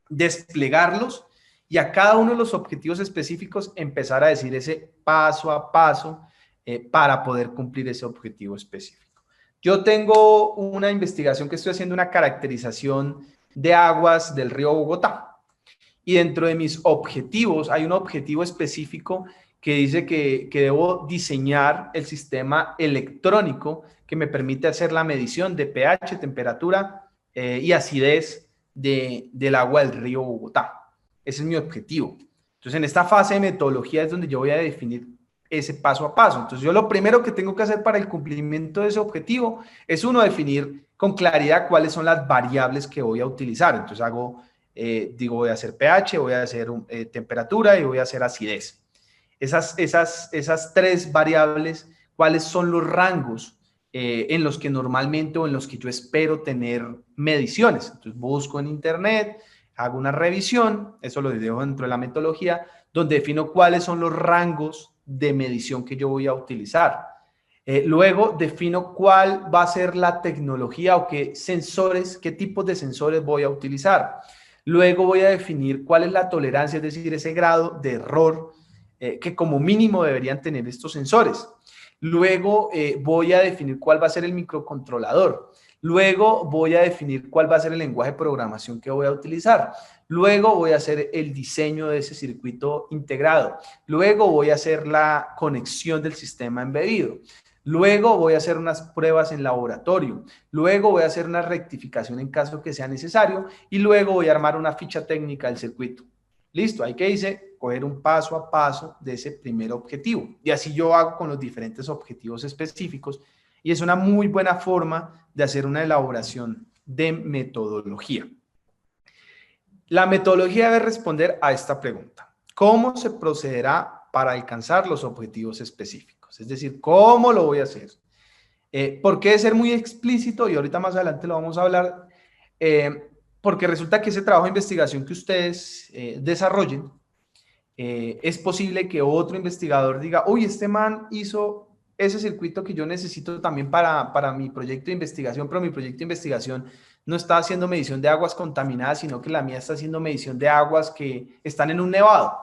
desplegarlos y a cada uno de los objetivos específicos empezar a decir ese paso a paso para poder cumplir ese objetivo específico. Yo tengo una investigación que estoy haciendo, una caracterización de aguas del río Bogotá. Y dentro de mis objetivos hay un objetivo específico que dice que debo diseñar el sistema electrónico que me permite hacer la medición de pH, temperatura y acidez del agua del río Bogotá. Ese es mi objetivo. Entonces, en esta fase de metodología es donde yo voy a definir ese paso a paso. Entonces, yo lo primero que tengo que hacer para el cumplimiento de ese objetivo es, uno, definir con claridad cuáles son las variables que voy a utilizar. Entonces, voy a hacer pH, voy a hacer temperatura y voy a hacer acidez. Esas tres variables, ¿cuáles son los rangos en los que normalmente o en los que yo espero tener mediciones? Entonces busco en internet, hago una revisión, eso lo dejo dentro de la metodología, donde defino cuáles son los rangos de medición que yo voy a utilizar. Luego defino cuál va a ser la tecnología o qué sensores, qué tipos de sensores voy a utilizar. Luego voy a definir cuál es la tolerancia, es decir, ese grado de error que como mínimo deberían tener estos sensores. Luego voy a definir cuál va a ser el microcontrolador. Luego voy a definir cuál va a ser el lenguaje de programación que voy a utilizar. Luego voy a hacer el diseño de ese circuito integrado. Luego voy a hacer la conexión del sistema embedido. Luego voy a hacer unas pruebas en laboratorio. Luego voy a hacer una rectificación en caso que sea necesario. Y luego voy a armar una ficha técnica del circuito. Listo, ahí que hice, coger un paso a paso de ese primer objetivo. Y así yo hago con los diferentes objetivos específicos. Y es una muy buena forma de hacer una elaboración de metodología. La metodología debe responder a esta pregunta: ¿cómo se procederá para alcanzar los objetivos específicos? Es decir, ¿cómo lo voy a hacer? ¿Por qué ser muy explícito? Y ahorita más adelante lo vamos a hablar. Porque resulta que ese trabajo de investigación que ustedes desarrollen, es posible que otro investigador diga, uy, este man hizo ese circuito que yo necesito también para mi proyecto de investigación, pero mi proyecto de investigación no está haciendo medición de aguas contaminadas, sino que la mía está haciendo medición de aguas que están en un nevado.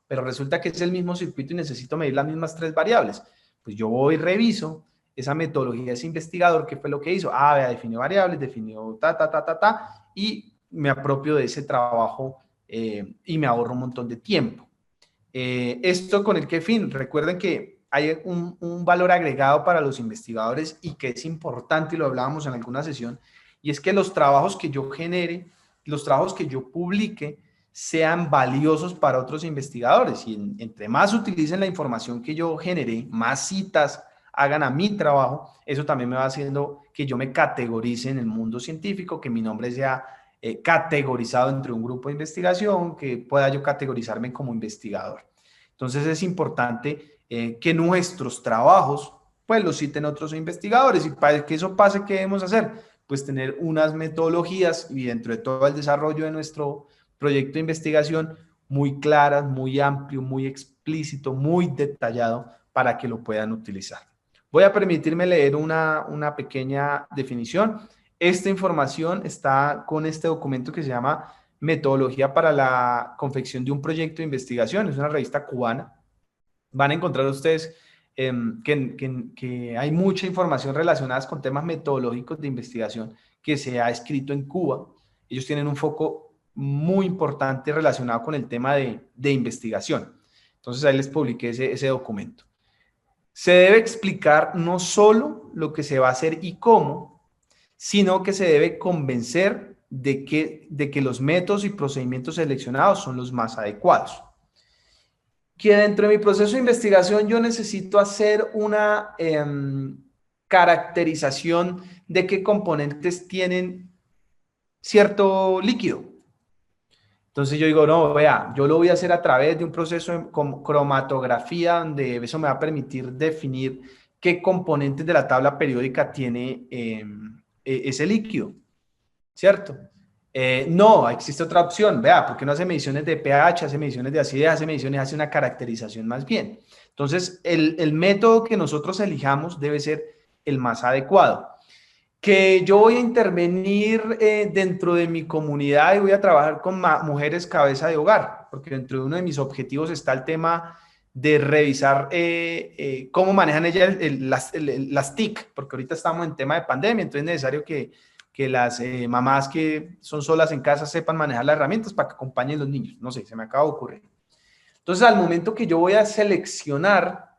Pero resulta que es el mismo circuito y necesito medir las mismas tres variables. Pues yo voy y reviso esa metodología de ese investigador, ¿qué fue lo que hizo? Vea, definió variables, definió y me apropio de ese trabajo y me ahorro un montón de tiempo. ¿Esto con el qué fin? Recuerden que hay un valor agregado para los investigadores y que es importante, y lo hablábamos en alguna sesión, y es que los trabajos que yo genere, los trabajos que yo publique, sean valiosos para otros investigadores. Y entre más utilicen la información que yo generé, más citas hagan a mi trabajo, eso también me va haciendo que yo me categorice en el mundo científico, que mi nombre sea categorizado entre un grupo de investigación, que pueda yo categorizarme como investigador. Entonces es importante que nuestros trabajos pues los citen otros investigadores, y para que eso pase, ¿qué debemos hacer? Pues tener unas metodologías y dentro de todo el desarrollo de nuestro proyecto de investigación muy claras, muy amplio, muy explícito, muy detallado para que lo puedan utilizar. Voy a permitirme leer una pequeña definición. Esta información está con este documento que se llama Metodología para la confección de un proyecto de investigación. Es una revista cubana. Van a encontrar ustedes que hay mucha información relacionada con temas metodológicos de investigación que se ha escrito en Cuba. Ellos tienen un foco muy importante relacionado con el tema de investigación. Entonces ahí les publiqué ese documento. Se debe explicar no solo lo que se va a hacer y cómo, sino que se debe convencer de que los métodos y procedimientos seleccionados son los más adecuados. Que dentro de mi proceso de investigación yo necesito hacer una caracterización de qué componentes tienen cierto líquido. Entonces yo digo, no, vea, yo lo voy a hacer a través de un proceso de cromatografía, donde eso me va a permitir definir qué componentes de la tabla periódica tiene ese líquido, ¿cierto? No, existe otra opción, vea, ¿por qué no hace mediciones de pH, hace mediciones de acidez, hace mediciones, hace una caracterización más bien? Entonces, el método que nosotros elijamos debe ser el más adecuado. Que yo voy a intervenir dentro de mi comunidad y voy a trabajar con mujeres cabeza de hogar, porque dentro de uno de mis objetivos está el tema de revisar cómo manejan ellas las TIC, porque ahorita estamos en tema de pandemia, entonces es necesario que las mamás que son solas en casa sepan manejar las herramientas para que acompañen a los niños. No sé, se me acaba de ocurrir. Entonces, al momento que yo voy a seleccionar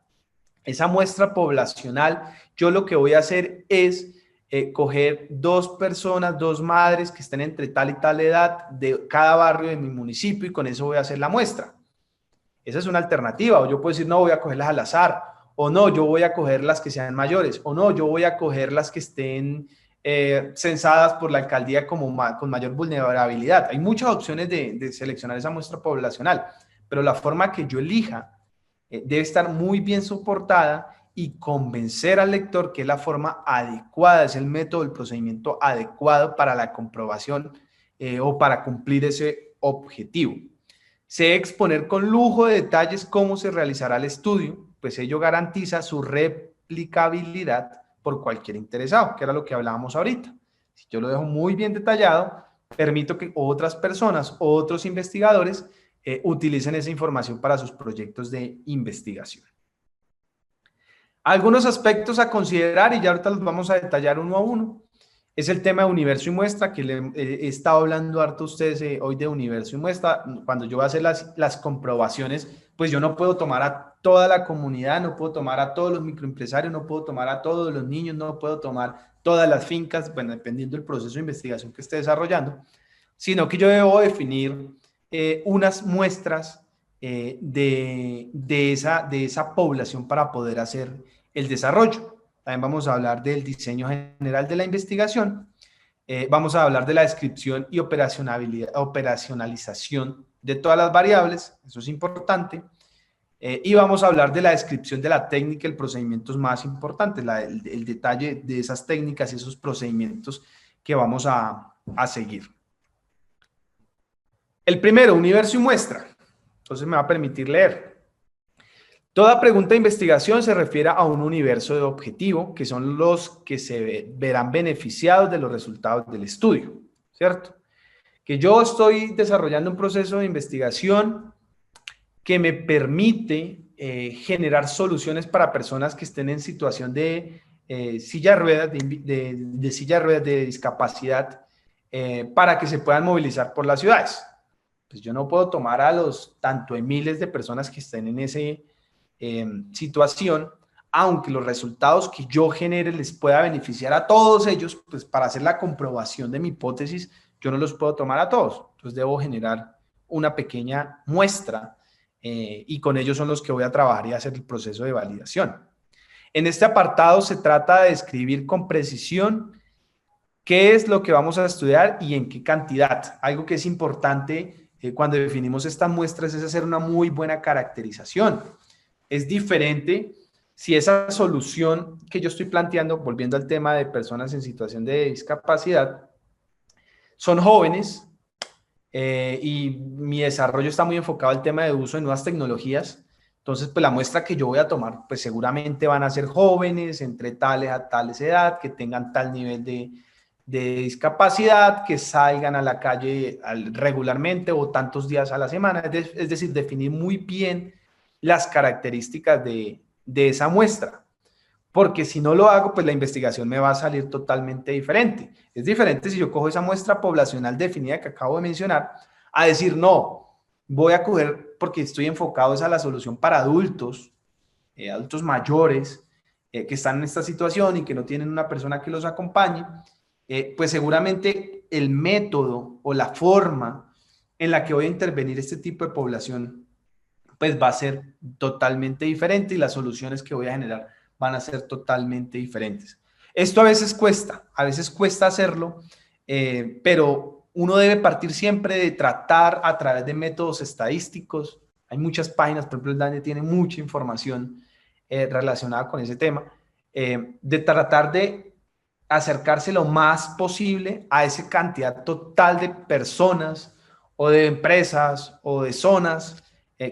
esa muestra poblacional, yo lo que voy a hacer es coger dos personas, dos madres que estén entre tal y tal edad de cada barrio de mi municipio y con eso voy a hacer la muestra. Esa es una alternativa. O yo puedo decir, no, voy a cogerlas al azar. O no, yo voy a coger las que sean mayores. O no, yo voy a coger las que estén censadas por la alcaldía como con mayor vulnerabilidad. Hay muchas opciones de seleccionar esa muestra poblacional, pero la forma que yo elija debe estar muy bien soportada y convencer al lector que es la forma adecuada, es el método, el procedimiento adecuado para la comprobación o para cumplir ese objetivo. Sé exponer con lujo de detalles cómo se realizará el estudio, pues ello garantiza su replicabilidad por cualquier interesado, que era lo que hablábamos ahorita. Si yo lo dejo muy bien detallado, permito que otras personas, otros investigadores, utilicen esa información para sus proyectos de investigación. Algunos aspectos a considerar, y ya ahorita los vamos a detallar uno a uno, es el tema de universo y muestra, que he estado hablando harto a ustedes hoy de universo y muestra. Cuando yo voy a hacer las comprobaciones, pues yo no puedo tomar a toda la comunidad, no puedo tomar a todos los microempresarios, no puedo tomar a todos los niños, no puedo tomar todas las fincas, bueno, dependiendo del proceso de investigación que esté desarrollando, sino que yo debo definir unas muestras de esa población para poder hacer el desarrollo. También vamos a hablar del diseño general de la investigación. Vamos a hablar de la descripción y operacionalización de todas las variables, eso es importante. Y vamos a hablar de la descripción de la técnica y el procedimiento más importante, el detalle de esas técnicas y esos procedimientos que vamos a seguir. El primero, universo y muestra. Entonces me va a permitir leer. Toda pregunta de investigación se refiere a un universo de objetivo, que son los que se verán beneficiados de los resultados del estudio, ¿cierto? Que yo estoy desarrollando un proceso de investigación que me permite generar soluciones para personas que estén en situación de silla de ruedas, de silla de ruedas, de discapacidad, para que se puedan movilizar por las ciudades. Pues yo no puedo tomar a los tanto de miles de personas que estén en esa situación, aunque los resultados que yo genere les pueda beneficiar a todos ellos, pues para hacer la comprobación de mi hipótesis, yo no los puedo tomar a todos. Entonces debo generar una pequeña muestra y con ellos son los que voy a trabajar y hacer el proceso de validación. En este apartado se trata de describir con precisión qué es lo que vamos a estudiar y en qué cantidad. Algo que es importante cuando definimos estas muestras es hacer una muy buena caracterización. Es diferente si esa solución que yo estoy planteando, volviendo al tema de personas en situación de discapacidad, son jóvenes y mi desarrollo está muy enfocado al tema de uso de nuevas tecnologías. Entonces, pues la muestra que yo voy a tomar, pues seguramente van a ser jóvenes entre tales a tales edad, que tengan tal nivel de discapacidad, que salgan a la calle regularmente o tantos días a la semana. Es decir, definir muy bien las características de esa muestra. Porque si no lo hago, pues la investigación me va a salir totalmente diferente. Es diferente si yo cojo esa muestra poblacional definida que acabo de mencionar, a decir, no, voy a coger, porque estoy enfocado a la solución para adultos, adultos mayores, que están en esta situación y que no tienen una persona que los acompañe. pues seguramente el método o la forma en la que voy a intervenir este tipo de población, pues va a ser totalmente diferente y las soluciones que voy a generar van a ser totalmente diferentes. Esto a veces cuesta hacerlo, pero uno debe partir siempre de tratar a través de métodos estadísticos. Hay muchas páginas, por ejemplo, el DANE tiene mucha información relacionada con ese tema, de tratar de acercarse lo más posible a esa cantidad total de personas o de empresas o de zonas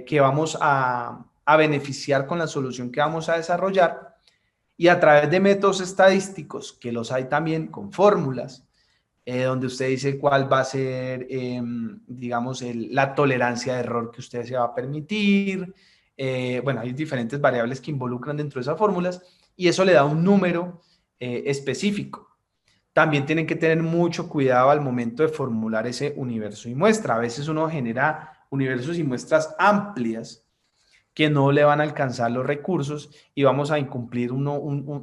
que vamos a beneficiar con la solución que vamos a desarrollar, y a través de métodos estadísticos, que los hay también con fórmulas, donde usted dice cuál va a ser, digamos, la tolerancia de error que usted se va a permitir. Bueno, hay diferentes variables que involucran dentro de esas fórmulas y eso le da un número específico. También tienen que tener mucho cuidado al momento de formular ese universo y muestra. A veces uno genera universos y muestras amplias que no le van a alcanzar los recursos y vamos a incumplir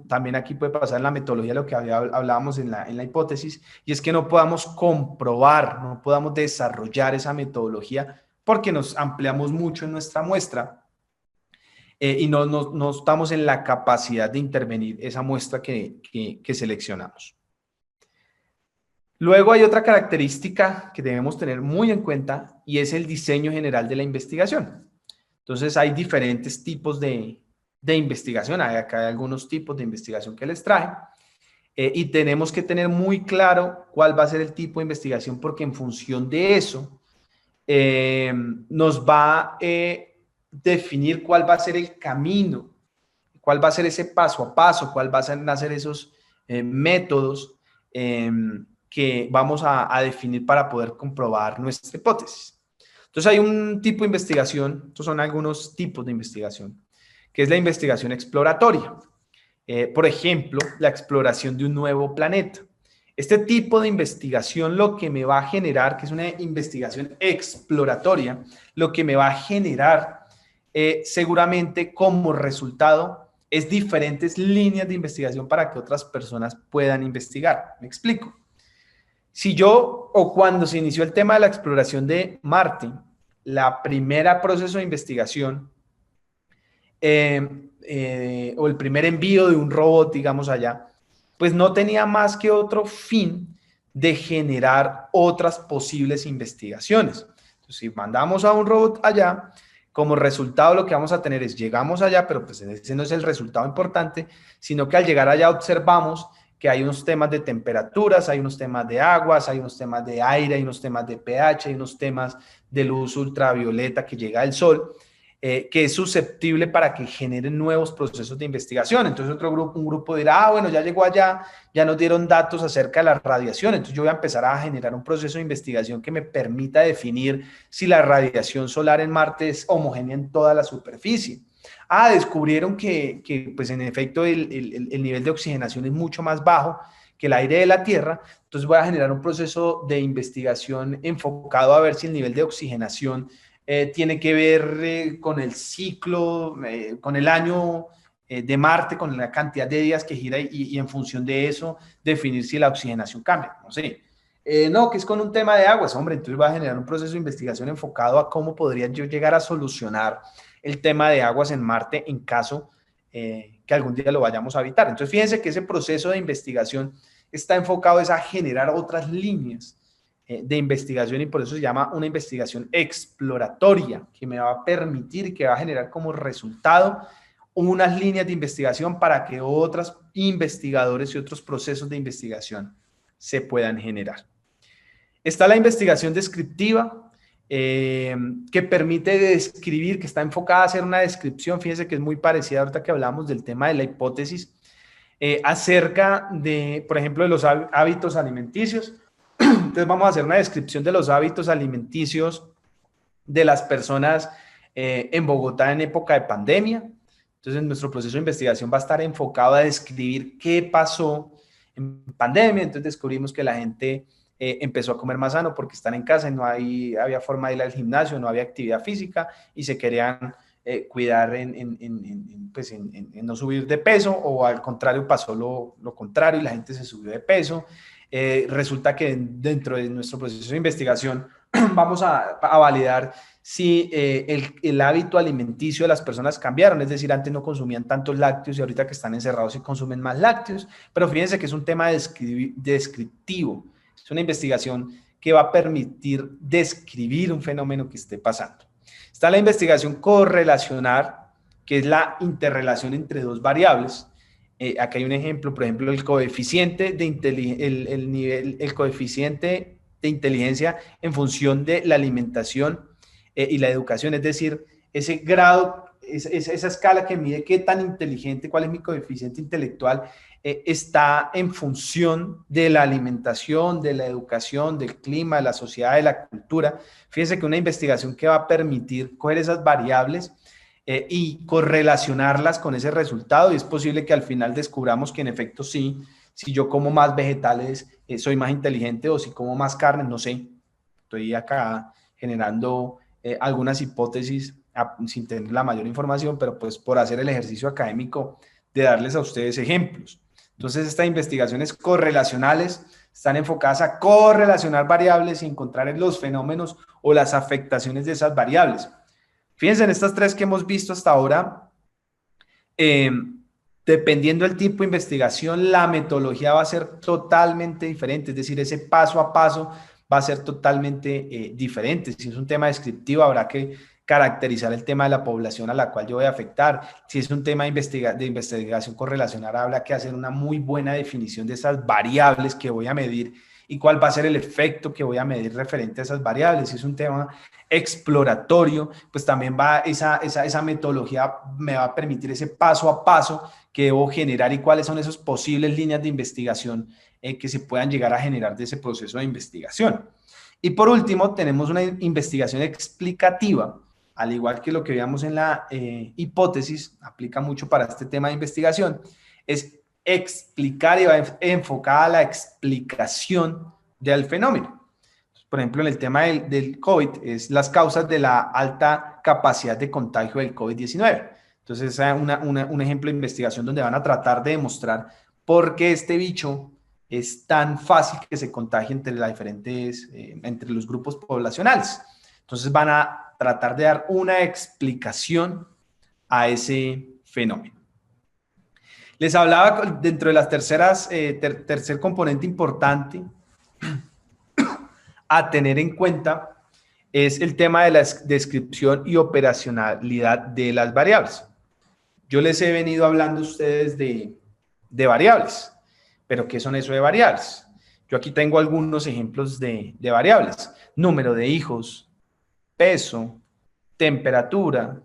también aquí puede pasar en la metodología lo que hablábamos en la hipótesis, y es que no podamos comprobar, no podamos desarrollar esa metodología porque nos ampliamos mucho en nuestra muestra y no estamos en la capacidad de intervenir esa muestra que seleccionamos. Luego hay otra característica que debemos tener muy en cuenta y es el diseño general de la investigación. Entonces hay diferentes tipos de investigación. Acá hay algunos tipos de investigación que les traje y tenemos que tener muy claro cuál va a ser el tipo de investigación porque en función de eso nos va a definir cuál va a ser el camino, cuál va a ser ese paso a paso, cuál va a ser esos métodos que vamos a definir para poder comprobar nuestra hipótesis. Entonces hay un tipo de investigación, estos son algunos tipos de investigación, que es la investigación exploratoria. Por ejemplo, la exploración de un nuevo planeta. Este tipo de investigación lo que me va a generar, que es una investigación exploratoria, lo que me va a generar seguramente como resultado es diferentes líneas de investigación para que otras personas puedan investigar. ¿Me explico? Si yo, o cuando se inició el tema de la exploración de Marte, la primera proceso de investigación o el primer envío de un robot, digamos allá, pues no tenía más que otro fin de generar otras posibles investigaciones. Entonces, si mandamos a un robot allá, como resultado lo que vamos a tener es, llegamos allá, pero pues ese no es el resultado importante, sino que al llegar allá observamos que hay unos temas de temperaturas, hay unos temas de aguas, hay unos temas de aire, hay unos temas de pH, hay unos temas de luz ultravioleta que llega del sol, que es susceptible para que generen nuevos procesos de investigación. Entonces un grupo dirá, bueno, ya llegó allá, ya nos dieron datos acerca de la radiación, entonces yo voy a empezar a generar un proceso de investigación que me permita definir si la radiación solar en Marte es homogénea en toda la superficie. Descubrieron que pues en efecto el nivel de oxigenación es mucho más bajo que el aire de la Tierra, entonces voy a generar un proceso de investigación enfocado a ver si el nivel de oxigenación tiene que ver con el ciclo, con el año de Marte, con la cantidad de días que gira y en función de eso definir si la oxigenación cambia. No sé. No, que es con un tema de aguas, hombre, entonces va a generar un proceso de investigación enfocado a cómo podría yo llegar a solucionar el tema de aguas en Marte en caso que algún día lo vayamos a habitar. Entonces, fíjense que ese proceso de investigación está enfocado a generar otras líneas de investigación y por eso se llama una investigación exploratoria que me va a permitir y que va a generar como resultado unas líneas de investigación para que otros investigadores y otros procesos de investigación se puedan generar. Está la investigación descriptiva, que permite describir, que está enfocada a hacer una descripción, fíjense que es muy parecida ahorita que hablamos del tema de la hipótesis, acerca de, por ejemplo, de los hábitos alimenticios. Entonces vamos a hacer una descripción de los hábitos alimenticios de las personas en Bogotá en época de pandemia. Entonces nuestro proceso de investigación va a estar enfocado a describir qué pasó en pandemia. Entonces descubrimos que la gente empezó a comer más sano porque están en casa y no había forma de ir al gimnasio, no había actividad física y se querían cuidar pues en no subir de peso, o al contrario pasó lo contrario y la gente se subió de peso. Resulta que dentro de nuestro proceso de investigación vamos a validar si el hábito alimenticio de las personas cambiaron, es decir, antes no consumían tantos lácteos y ahorita que están encerrados sí consumen más lácteos, pero fíjense que es un tema descriptivo, es una investigación que va a permitir describir un fenómeno que esté pasando. Está la investigación correlacionar, que es la interrelación entre dos variables. Acá hay un ejemplo, por ejemplo, el coeficiente el coeficiente de inteligencia en función de la alimentación y la educación, es decir, ese grado, esa escala que mide qué tan inteligente, cuál es mi coeficiente intelectual, está en función de la alimentación, de la educación, del clima, de la sociedad, de la cultura. Fíjense que una investigación que va a permitir coger esas variables y correlacionarlas con ese resultado, y es posible que al final descubramos que en efecto sí, si yo como más vegetales soy más inteligente, o si como más carne, no sé. Estoy acá generando algunas hipótesis sin tener la mayor información, pero pues por hacer el ejercicio académico de darles a ustedes ejemplos. Entonces, estas investigaciones correlacionales están enfocadas a correlacionar variables y encontrar los fenómenos o las afectaciones de esas variables. Fíjense en estas tres que hemos visto hasta ahora, dependiendo del tipo de investigación, la metodología va a ser totalmente diferente, es decir, ese paso a paso va a ser totalmente diferente. Si es un tema descriptivo, habrá que caracterizar el tema de la población a la cual yo voy a afectar. Si es un tema de investigación correlacional, habrá que hacer una muy buena definición de esas variables que voy a medir y cuál va a ser el efecto que voy a medir referente a esas variables. Si es un tema exploratorio, pues también va esa metodología me va a permitir ese paso a paso que debo generar y cuáles son esas posibles líneas de investigación que se puedan llegar a generar de ese proceso de investigación. Y por último, tenemos una investigación explicativa, al igual que lo que veíamos en la hipótesis, aplica mucho para este tema de investigación, es explicar y va enfocada a la explicación del fenómeno. Por ejemplo, en el tema del COVID, es las causas de la alta capacidad de contagio del COVID-19. Entonces, es un ejemplo de investigación donde van a tratar de demostrar por qué este bicho es tan fácil que se contagie entre entre los grupos poblacionales. Entonces, van a tratar de dar una explicación a ese fenómeno. Les hablaba dentro de las tercer componente importante a tener en cuenta es el tema de la descripción y operacionalidad de las variables. Yo les he venido hablando a ustedes de variables, pero ¿qué son eso de variables? Yo aquí tengo algunos ejemplos de variables. Número de hijos, peso, temperatura,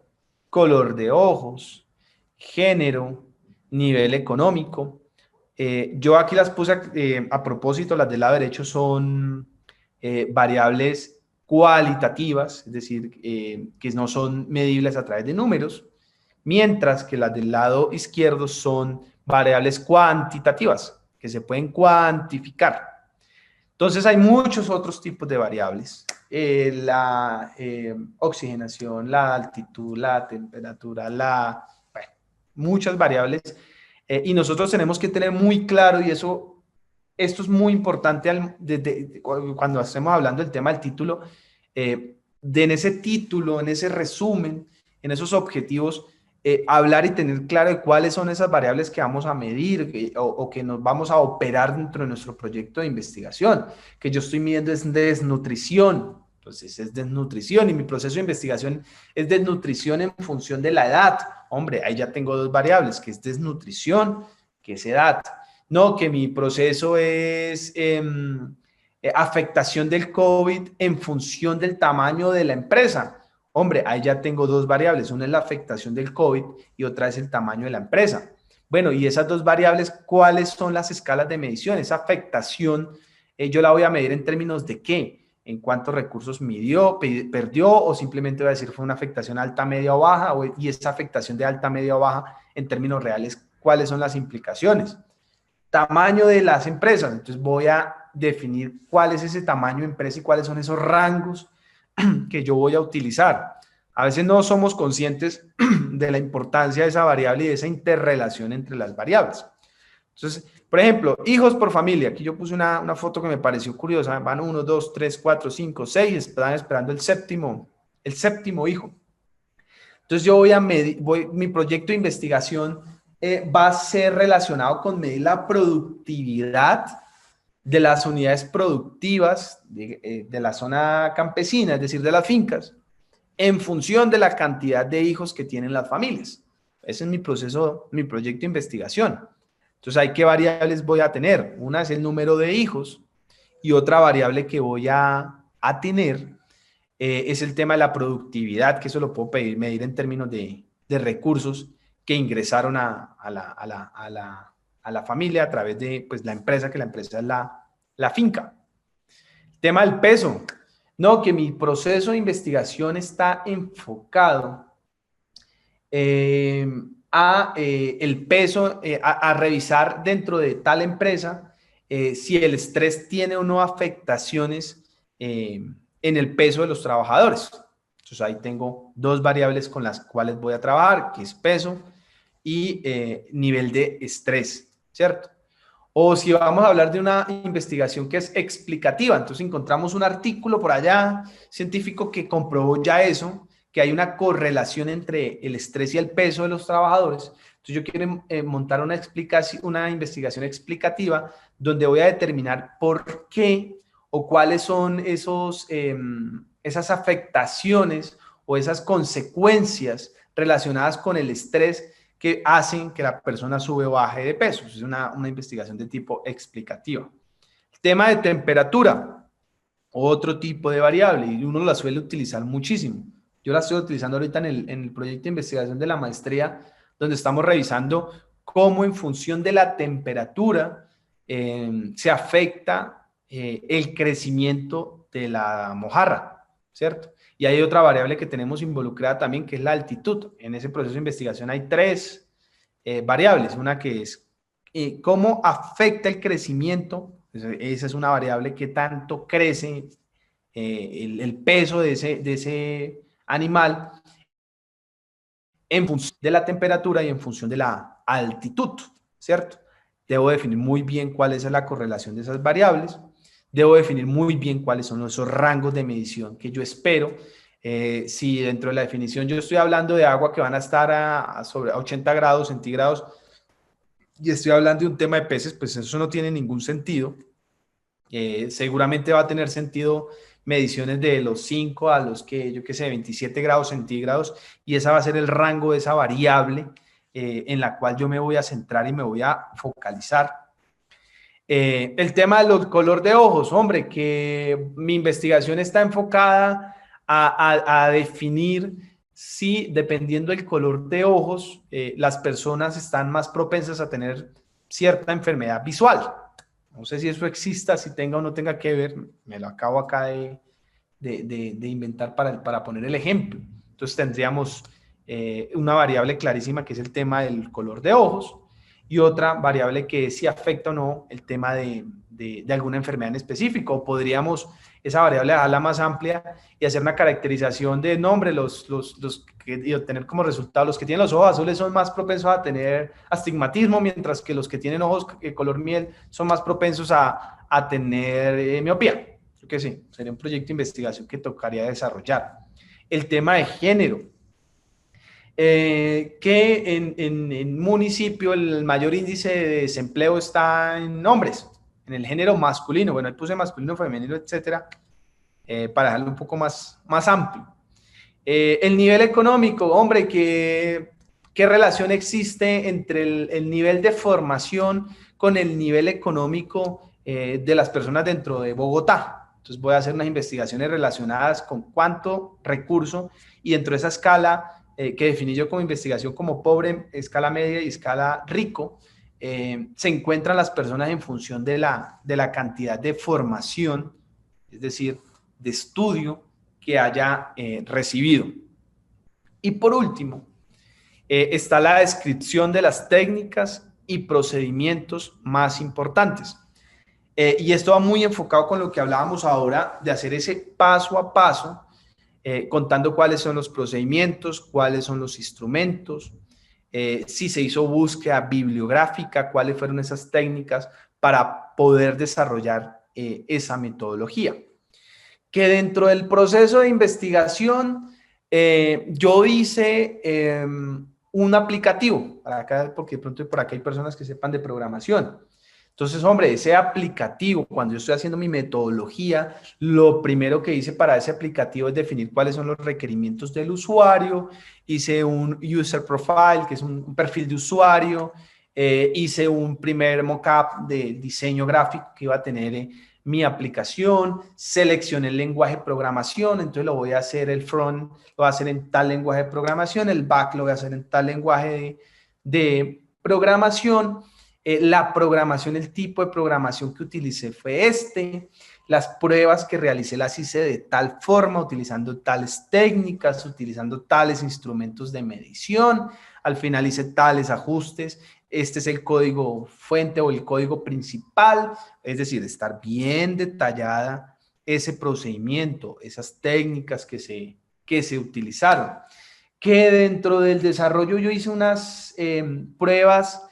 color de ojos, género, nivel económico. Yo aquí las puse a propósito, las del lado derecho son variables cualitativas, es decir, que no son medibles a través de números, mientras que las del lado izquierdo son variables cuantitativas, que se pueden cuantificar. Entonces hay muchos otros tipos de variables, la oxigenación, la altitud, la temperatura, bueno, muchas variables, y nosotros tenemos que tener muy claro, y esto es muy importante cuando estemos hablando del tema del título, en ese título, en ese resumen, en esos objetivos, hablar y tener claro de cuáles son esas variables que vamos a medir o que nos vamos a operar dentro de nuestro proyecto de investigación. Que yo estoy midiendo es desnutrición, entonces es desnutrición, y mi proceso de investigación es desnutrición en función de la edad. Hombre, ahí ya tengo dos variables, que es desnutrición, que es edad. No, que mi proceso es afectación del COVID en función del tamaño de la empresa. Hombre, ahí ya tengo dos variables. Una es la afectación del COVID y otra es el tamaño de la empresa. Bueno, y esas dos variables, ¿cuáles son las escalas de medición? Esa afectación, yo la voy a medir en términos de qué, en cuántos recursos midió, perdió, o simplemente voy a decir fue una afectación alta, media o baja, y esa afectación de alta, media o baja en términos reales, ¿cuáles son las implicaciones? Tamaño de las empresas. Entonces voy a definir cuál es ese tamaño de empresa y cuáles son esos rangos que yo voy a utilizar. A veces no somos conscientes de la importancia de esa variable y de esa interrelación entre las variables. Entonces, Por ejemplo, hijos por familia. Aquí yo puse una foto que me pareció curiosa. Van 1, 2, 3, 4, 5, 6. Están esperando el séptimo hijo. Entonces yo voy a medir, mi proyecto de investigación va a ser relacionado con medir la productividad de las unidades productivas de la zona campesina, es decir, de las fincas, en función de la cantidad de hijos que tienen las familias. Ese es mi proceso, mi proyecto de investigación. Entonces, ¿hay qué variables voy a tener? Una es el número de hijos y otra variable que voy a tener es el tema de la productividad, que eso lo puedo medir en términos de recursos que ingresaron a la familia a través de pues, la empresa, que la empresa es la finca. Tema del peso. No, que mi proceso de investigación está enfocado el peso, a revisar dentro de tal empresa si el estrés tiene o no afectaciones en el peso de los trabajadores. Entonces ahí tengo dos variables con las cuales voy a trabajar, que es peso y nivel de estrés, ¿cierto? O si vamos a hablar de una investigación que es explicativa, entonces encontramos un artículo por allá científico que comprobó ya eso, que hay una correlación entre el estrés y el peso de los trabajadores. Entonces yo quiero montar una investigación explicativa donde voy a determinar por qué o cuáles son esas afectaciones o esas consecuencias relacionadas con el estrés que hacen que la persona sube o baje de peso. Es una investigación de tipo explicativa. El tema de temperatura, otro tipo de variable, y uno la suele utilizar muchísimo. Yo la estoy utilizando ahorita en el proyecto de investigación de la maestría, donde estamos revisando cómo en función de la temperatura se afecta el crecimiento de la mojarra, ¿cierto? Y hay otra variable que tenemos involucrada también, que es la altitud. En ese proceso de investigación hay tres variables. Una que es cómo afecta el crecimiento. Esa es una variable que tanto crece el peso de ese animal en función de la temperatura y en función de la altitud, ¿cierto? Debo definir muy bien cuál es la correlación de esas variables. Debo definir muy bien cuáles son esos rangos de medición que yo espero. Si dentro de la definición yo estoy hablando de agua que van a estar sobre 80 grados centígrados y estoy hablando de un tema de peces, pues eso no tiene ningún sentido. Seguramente va a tener sentido mediciones de los 5 a los que, yo qué sé, 27 grados centígrados, y esa va a ser el rango de esa variable en la cual yo me voy a centrar y me voy a focalizar. El tema del color de ojos, hombre, que mi investigación está enfocada a definir si, dependiendo del color de ojos, las personas están más propensas a tener cierta enfermedad visual. No sé si eso exista, si tenga o no tenga que ver, me lo acabo acá de inventar para poner el ejemplo. Entonces tendríamos una variable clarísima que es el tema del color de ojos, y otra variable que es si afecta o no el tema de alguna enfermedad en específico. O podríamos esa variable dejarla más amplia y hacer una caracterización de nombre, y obtener como resultado los que tienen los ojos azules son más propensos a tener astigmatismo, mientras que los que tienen ojos color miel son más propensos a tener miopía. Creo que sí, sería un proyecto de investigación que tocaría desarrollar. El tema de género. Que en municipio el mayor índice de desempleo está en hombres, en el género masculino. Bueno, ahí puse masculino, femenino, etcétera, para dejarlo un poco más amplio. El nivel económico, hombre, ¿qué relación existe entre el nivel de formación con el nivel económico de las personas dentro de Bogotá? Entonces voy a hacer unas investigaciones relacionadas con cuánto recurso, y dentro de esa escala que definí yo como investigación como pobre, escala media y escala rico, se encuentran las personas en función de la cantidad de formación, es decir, de estudio que haya recibido. Y por último, está la descripción de las técnicas y procedimientos más importantes. Y esto va muy enfocado con lo que hablábamos ahora, de hacer ese paso a paso, contando cuáles son los procedimientos, cuáles son los instrumentos, si se hizo búsqueda bibliográfica, cuáles fueron esas técnicas para poder desarrollar esa metodología. Que dentro del proceso de investigación yo hice un aplicativo, para acá, porque de pronto por acá hay personas que sepan de programación. Entonces, hombre, ese aplicativo, cuando yo estoy haciendo mi metodología, lo primero que hice para ese aplicativo es definir cuáles son los requerimientos del usuario. Hice un user profile, que es un perfil de usuario. Hice un primer mockup de diseño gráfico que iba a tener mi aplicación. Seleccioné el lenguaje de programación, entonces lo voy a hacer el front, lo voy a hacer en tal lenguaje de programación, el back lo voy a hacer en tal lenguaje de programación. La programación, el tipo de programación que utilicé fue este. Las pruebas que realicé las hice de tal forma, utilizando tales técnicas, utilizando tales instrumentos de medición. Al final hice tales ajustes. Este es el código fuente o el código principal. Es decir, estar bien detallada ese procedimiento, esas técnicas que se utilizaron. Que dentro del desarrollo yo hice unas pruebas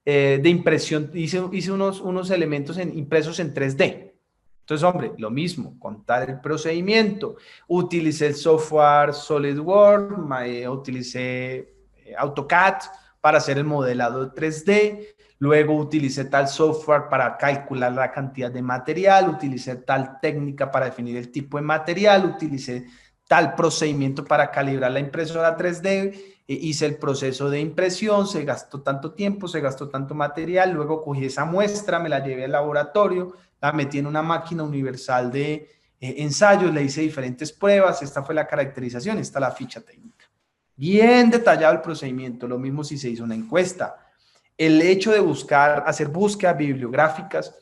de impresión, hice unos elementos impresos en 3D. Entonces, hombre, lo mismo, contar el procedimiento. Utilicé el software SolidWorks, utilicé AutoCAD para hacer el modelado 3D. Luego utilicé tal software para calcular la cantidad de material, utilicé tal técnica para definir el tipo de material, utilicé tal procedimiento para calibrar la impresora 3D. Hice el proceso de impresión, se gastó tanto tiempo, se gastó tanto material, luego cogí esa muestra, me la llevé al laboratorio, la metí en una máquina universal de ensayos, le hice diferentes pruebas, esta fue la caracterización, esta la ficha técnica. Bien detallado el procedimiento, lo mismo si se hizo una encuesta. El hecho de hacer búsquedas bibliográficas,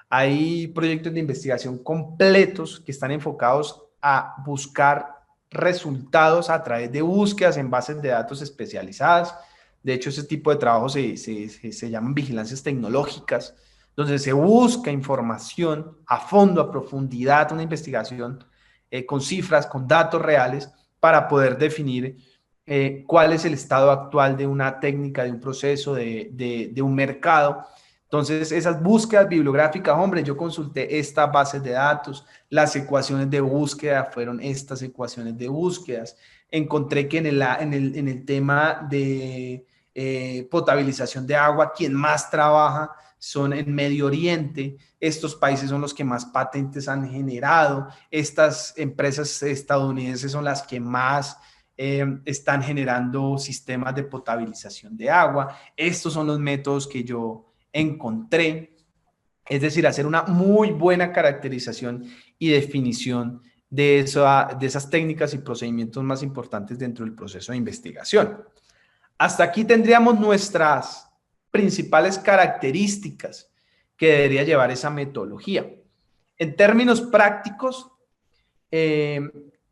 hay proyectos de investigación completos que están enfocados a buscar resultados a través de búsquedas en bases de datos especializadas. De hecho, ese tipo de trabajo se llaman vigilancias tecnológicas, donde se busca información a fondo, a profundidad, una investigación con cifras, con datos reales, para poder definir cuál es el estado actual de una técnica, de un proceso, de un mercado. Entonces, esas búsquedas bibliográficas, hombre, yo consulté estas bases de datos, las ecuaciones de búsqueda fueron estas ecuaciones de búsquedas. Encontré que en el tema de potabilización de agua, quien más trabaja son en Medio Oriente. Estos países son los que más patentes han generado. Estas empresas estadounidenses son las que más están generando sistemas de potabilización de agua. Estos son los métodos que yo encontré. Es decir, hacer una muy buena caracterización y definición de esas técnicas y procedimientos más importantes dentro del proceso de investigación. Hasta aquí tendríamos nuestras principales características que debería llevar esa metodología. En términos prácticos, eh,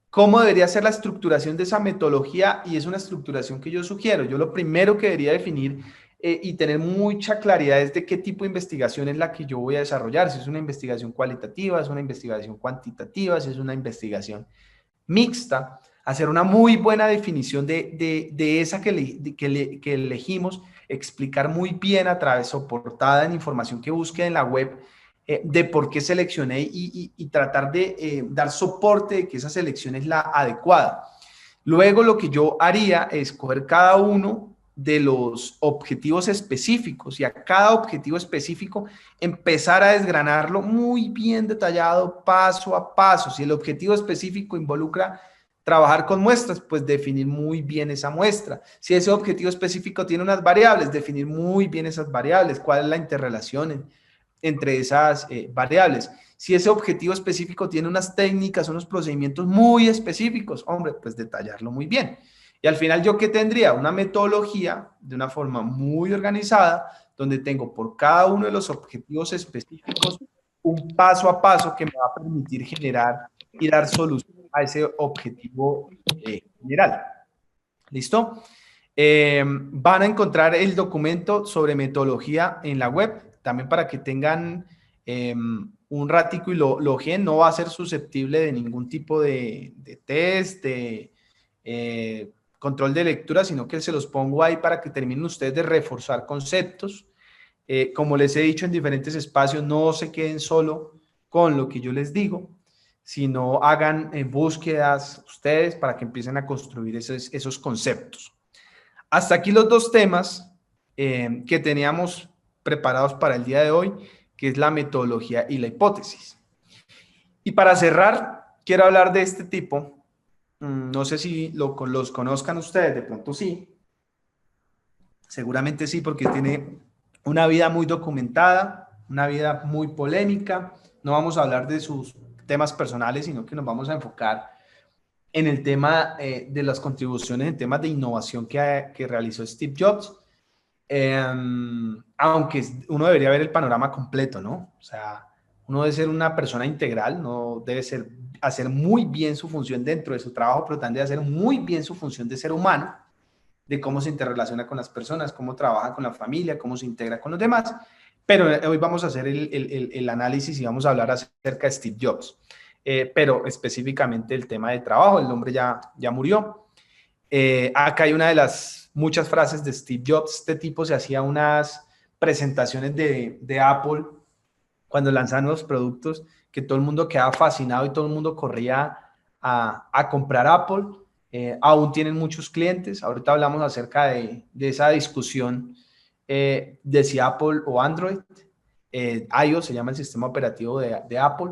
¿cómo debería ser la estructuración de esa metodología? Y es una estructuración que yo sugiero. Yo lo primero que debería definir y tener mucha claridad es de qué tipo de investigación es la que yo voy a desarrollar. Si es una investigación cualitativa, es una investigación cuantitativa, si es una investigación mixta, hacer una muy buena definición de esa que elegimos, explicar muy bien a través, soportada en información que busque en la web, de por qué seleccioné y tratar de dar soporte de que esa selección es la adecuada. Luego lo que yo haría es coger cada uno de los objetivos específicos y a cada objetivo específico empezar a desgranarlo muy bien detallado, paso a paso. Si el objetivo específico involucra trabajar con muestras, pues definir muy bien esa muestra. Si ese objetivo específico tiene unas variables, definir muy bien esas variables, cuál es la interrelación entre esas variables. Si ese objetivo específico tiene unas técnicas, unos procedimientos muy específicos, hombre, pues detallarlo muy bien. Y al final, ¿yo qué tendría? Una metodología de una forma muy organizada, donde tengo por cada uno de los objetivos específicos un paso a paso que me va a permitir generar y dar solución a ese objetivo general. ¿Listo? Van a encontrar el documento sobre metodología en la web, también para que tengan un ratico y lo ojeen. No va a ser susceptible de ningún tipo de test, control de lectura, sino que se los pongo ahí para que terminen ustedes de reforzar conceptos. Como les he dicho en diferentes espacios, no se queden solo con lo que yo les digo, sino hagan búsquedas ustedes para que empiecen a construir esos conceptos. Hasta aquí los dos temas que teníamos preparados para el día de hoy, que es la metodología y la hipótesis. Y para cerrar, quiero hablar de este tipo. No sé si los conozcan ustedes, de pronto sí. Seguramente sí, porque tiene una vida muy documentada, una vida muy polémica. No vamos a hablar de sus temas personales, sino que nos vamos a enfocar en el tema de las contribuciones en temas de innovación que realizó Steve Jobs. Aunque uno debería ver el panorama completo, ¿no? O sea, uno debe ser una persona integral, no debe hacer muy bien su función dentro de su trabajo, pero también debe hacer muy bien su función de ser humano, de cómo se interrelaciona con las personas, cómo trabaja con la familia, cómo se integra con los demás. Pero hoy vamos a hacer el análisis y vamos a hablar acerca de Steve Jobs, pero específicamente el tema de trabajo. El hombre ya murió. Acá hay una de las muchas frases de Steve Jobs. Este tipo se hacía unas presentaciones de Apple cuando lanzaban los productos, que todo el mundo quedaba fascinado y todo el mundo corría a comprar Apple. Aún tienen muchos clientes. Ahorita hablamos acerca de esa discusión de si Apple o Android. iOS se llama el sistema operativo de Apple.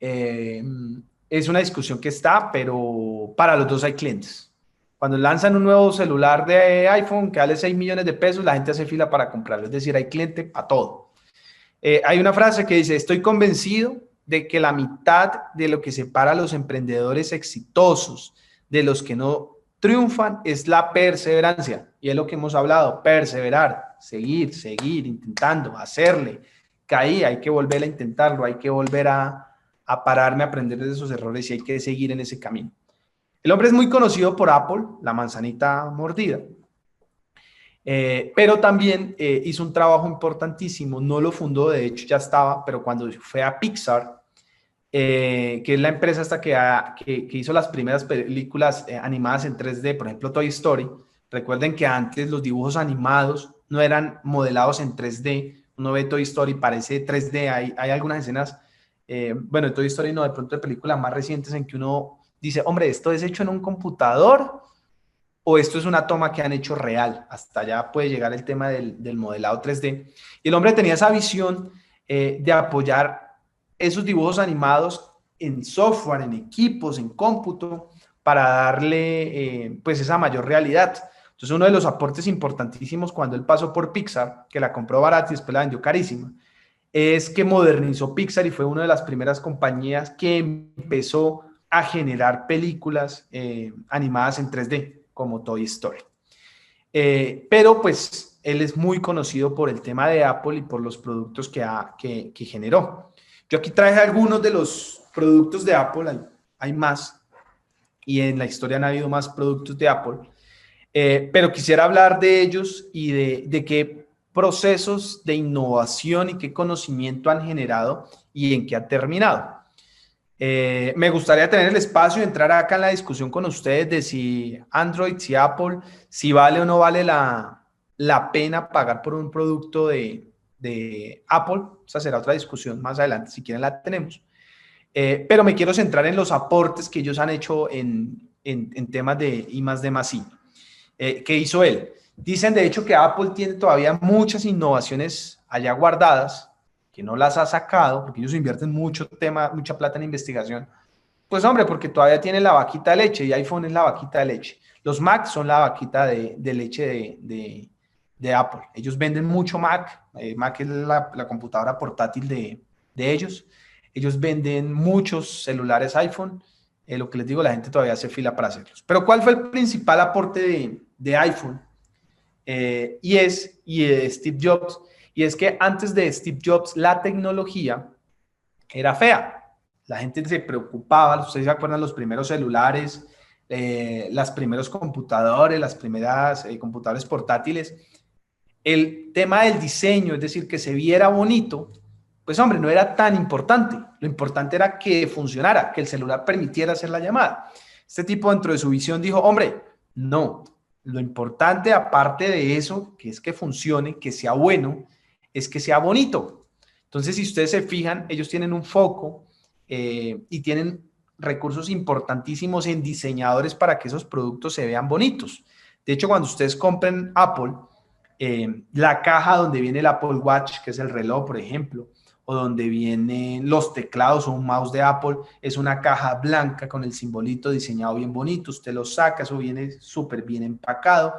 Es una discusión que está, pero para los dos hay clientes. Cuando lanzan un nuevo celular de iPhone que vale 6 millones de pesos, la gente hace fila para comprarlo. Es decir, hay cliente para todo. Hay una frase que dice: estoy convencido de que la mitad de lo que separa a los emprendedores exitosos de los que no triunfan es la perseverancia. Y es lo que hemos hablado: perseverar, seguir intentando, hacerle. Caí, hay que volver a intentarlo, hay que volver a pararme, a aprender de esos errores y hay que seguir en ese camino. El hombre es muy conocido por Apple, la manzanita mordida. Pero también hizo un trabajo importantísimo, no lo fundó, de hecho ya estaba, pero cuando fue a Pixar, que es la empresa hasta que hizo las primeras películas animadas en 3D, por ejemplo Toy Story. Recuerden que antes los dibujos animados no eran modelados en 3D, uno ve Toy Story, parece 3D, hay algunas escenas, bueno, de Toy Story no, de pronto de películas más recientes en que uno dice, hombre, ¿esto es hecho en un computador o esto es una toma que han hecho real? Hasta allá puede llegar el tema del modelado 3D. Y el hombre tenía esa visión de apoyar esos dibujos animados en software, en equipos, en cómputo, para darle pues esa mayor realidad. Entonces, uno de los aportes importantísimos cuando él pasó por Pixar, que la compró barata y después la vendió carísima, es que modernizó Pixar y fue una de las primeras compañías que empezó a generar películas animadas en 3D, como Toy Story. Pero pues él es muy conocido por el tema de Apple y por los productos que generó. Yo aquí traje algunos de los productos de Apple, hay más, y en la historia han habido más productos de Apple, pero quisiera hablar de ellos y de qué procesos de innovación y qué conocimiento han generado y en qué han terminado. Me gustaría tener el espacio de entrar acá en la discusión con ustedes de si Android, si Apple, si vale o no vale la pena pagar por un producto de Apple. Esa será otra discusión más adelante, si quieren la tenemos. Pero me quiero centrar en los aportes que ellos han hecho en temas de I+D+I. ¿Qué hizo él? Dicen de hecho que Apple tiene todavía muchas innovaciones allá guardadas, que no las ha sacado, porque ellos invierten mucha plata en investigación. Pues hombre, porque todavía tiene la vaquita de leche y iPhone es la vaquita de leche. Los Mac son la vaquita de leche de Apple. Ellos venden mucho Mac. Mac es la computadora portátil de ellos. Ellos venden muchos celulares iPhone. Lo que les digo, la gente todavía hace fila para hacerlos. Pero ¿cuál fue el principal aporte de iPhone? Y de Steve Jobs. Y es que antes de Steve Jobs, la tecnología era fea. La gente se preocupaba. Ustedes se acuerdan los primeros celulares, los primeros computadores, las primeras computadores portátiles. El tema del diseño, es decir, que se viera bonito, pues hombre, no era tan importante. Lo importante era que funcionara, que el celular permitiera hacer la llamada. Este tipo dentro de su visión dijo, hombre, No, lo importante aparte de eso, que es que funcione, que sea bueno, es que sea bonito. Entonces, si ustedes se fijan, ellos tienen un foco y tienen recursos importantísimos en diseñadores para que esos productos se vean bonitos. De hecho, cuando ustedes compren Apple, la caja donde viene el Apple Watch, que es el reloj, por ejemplo, o donde vienen los teclados o un mouse de Apple, es una caja blanca con el simbolito diseñado bien bonito, usted lo saca, eso viene súper bien empacado,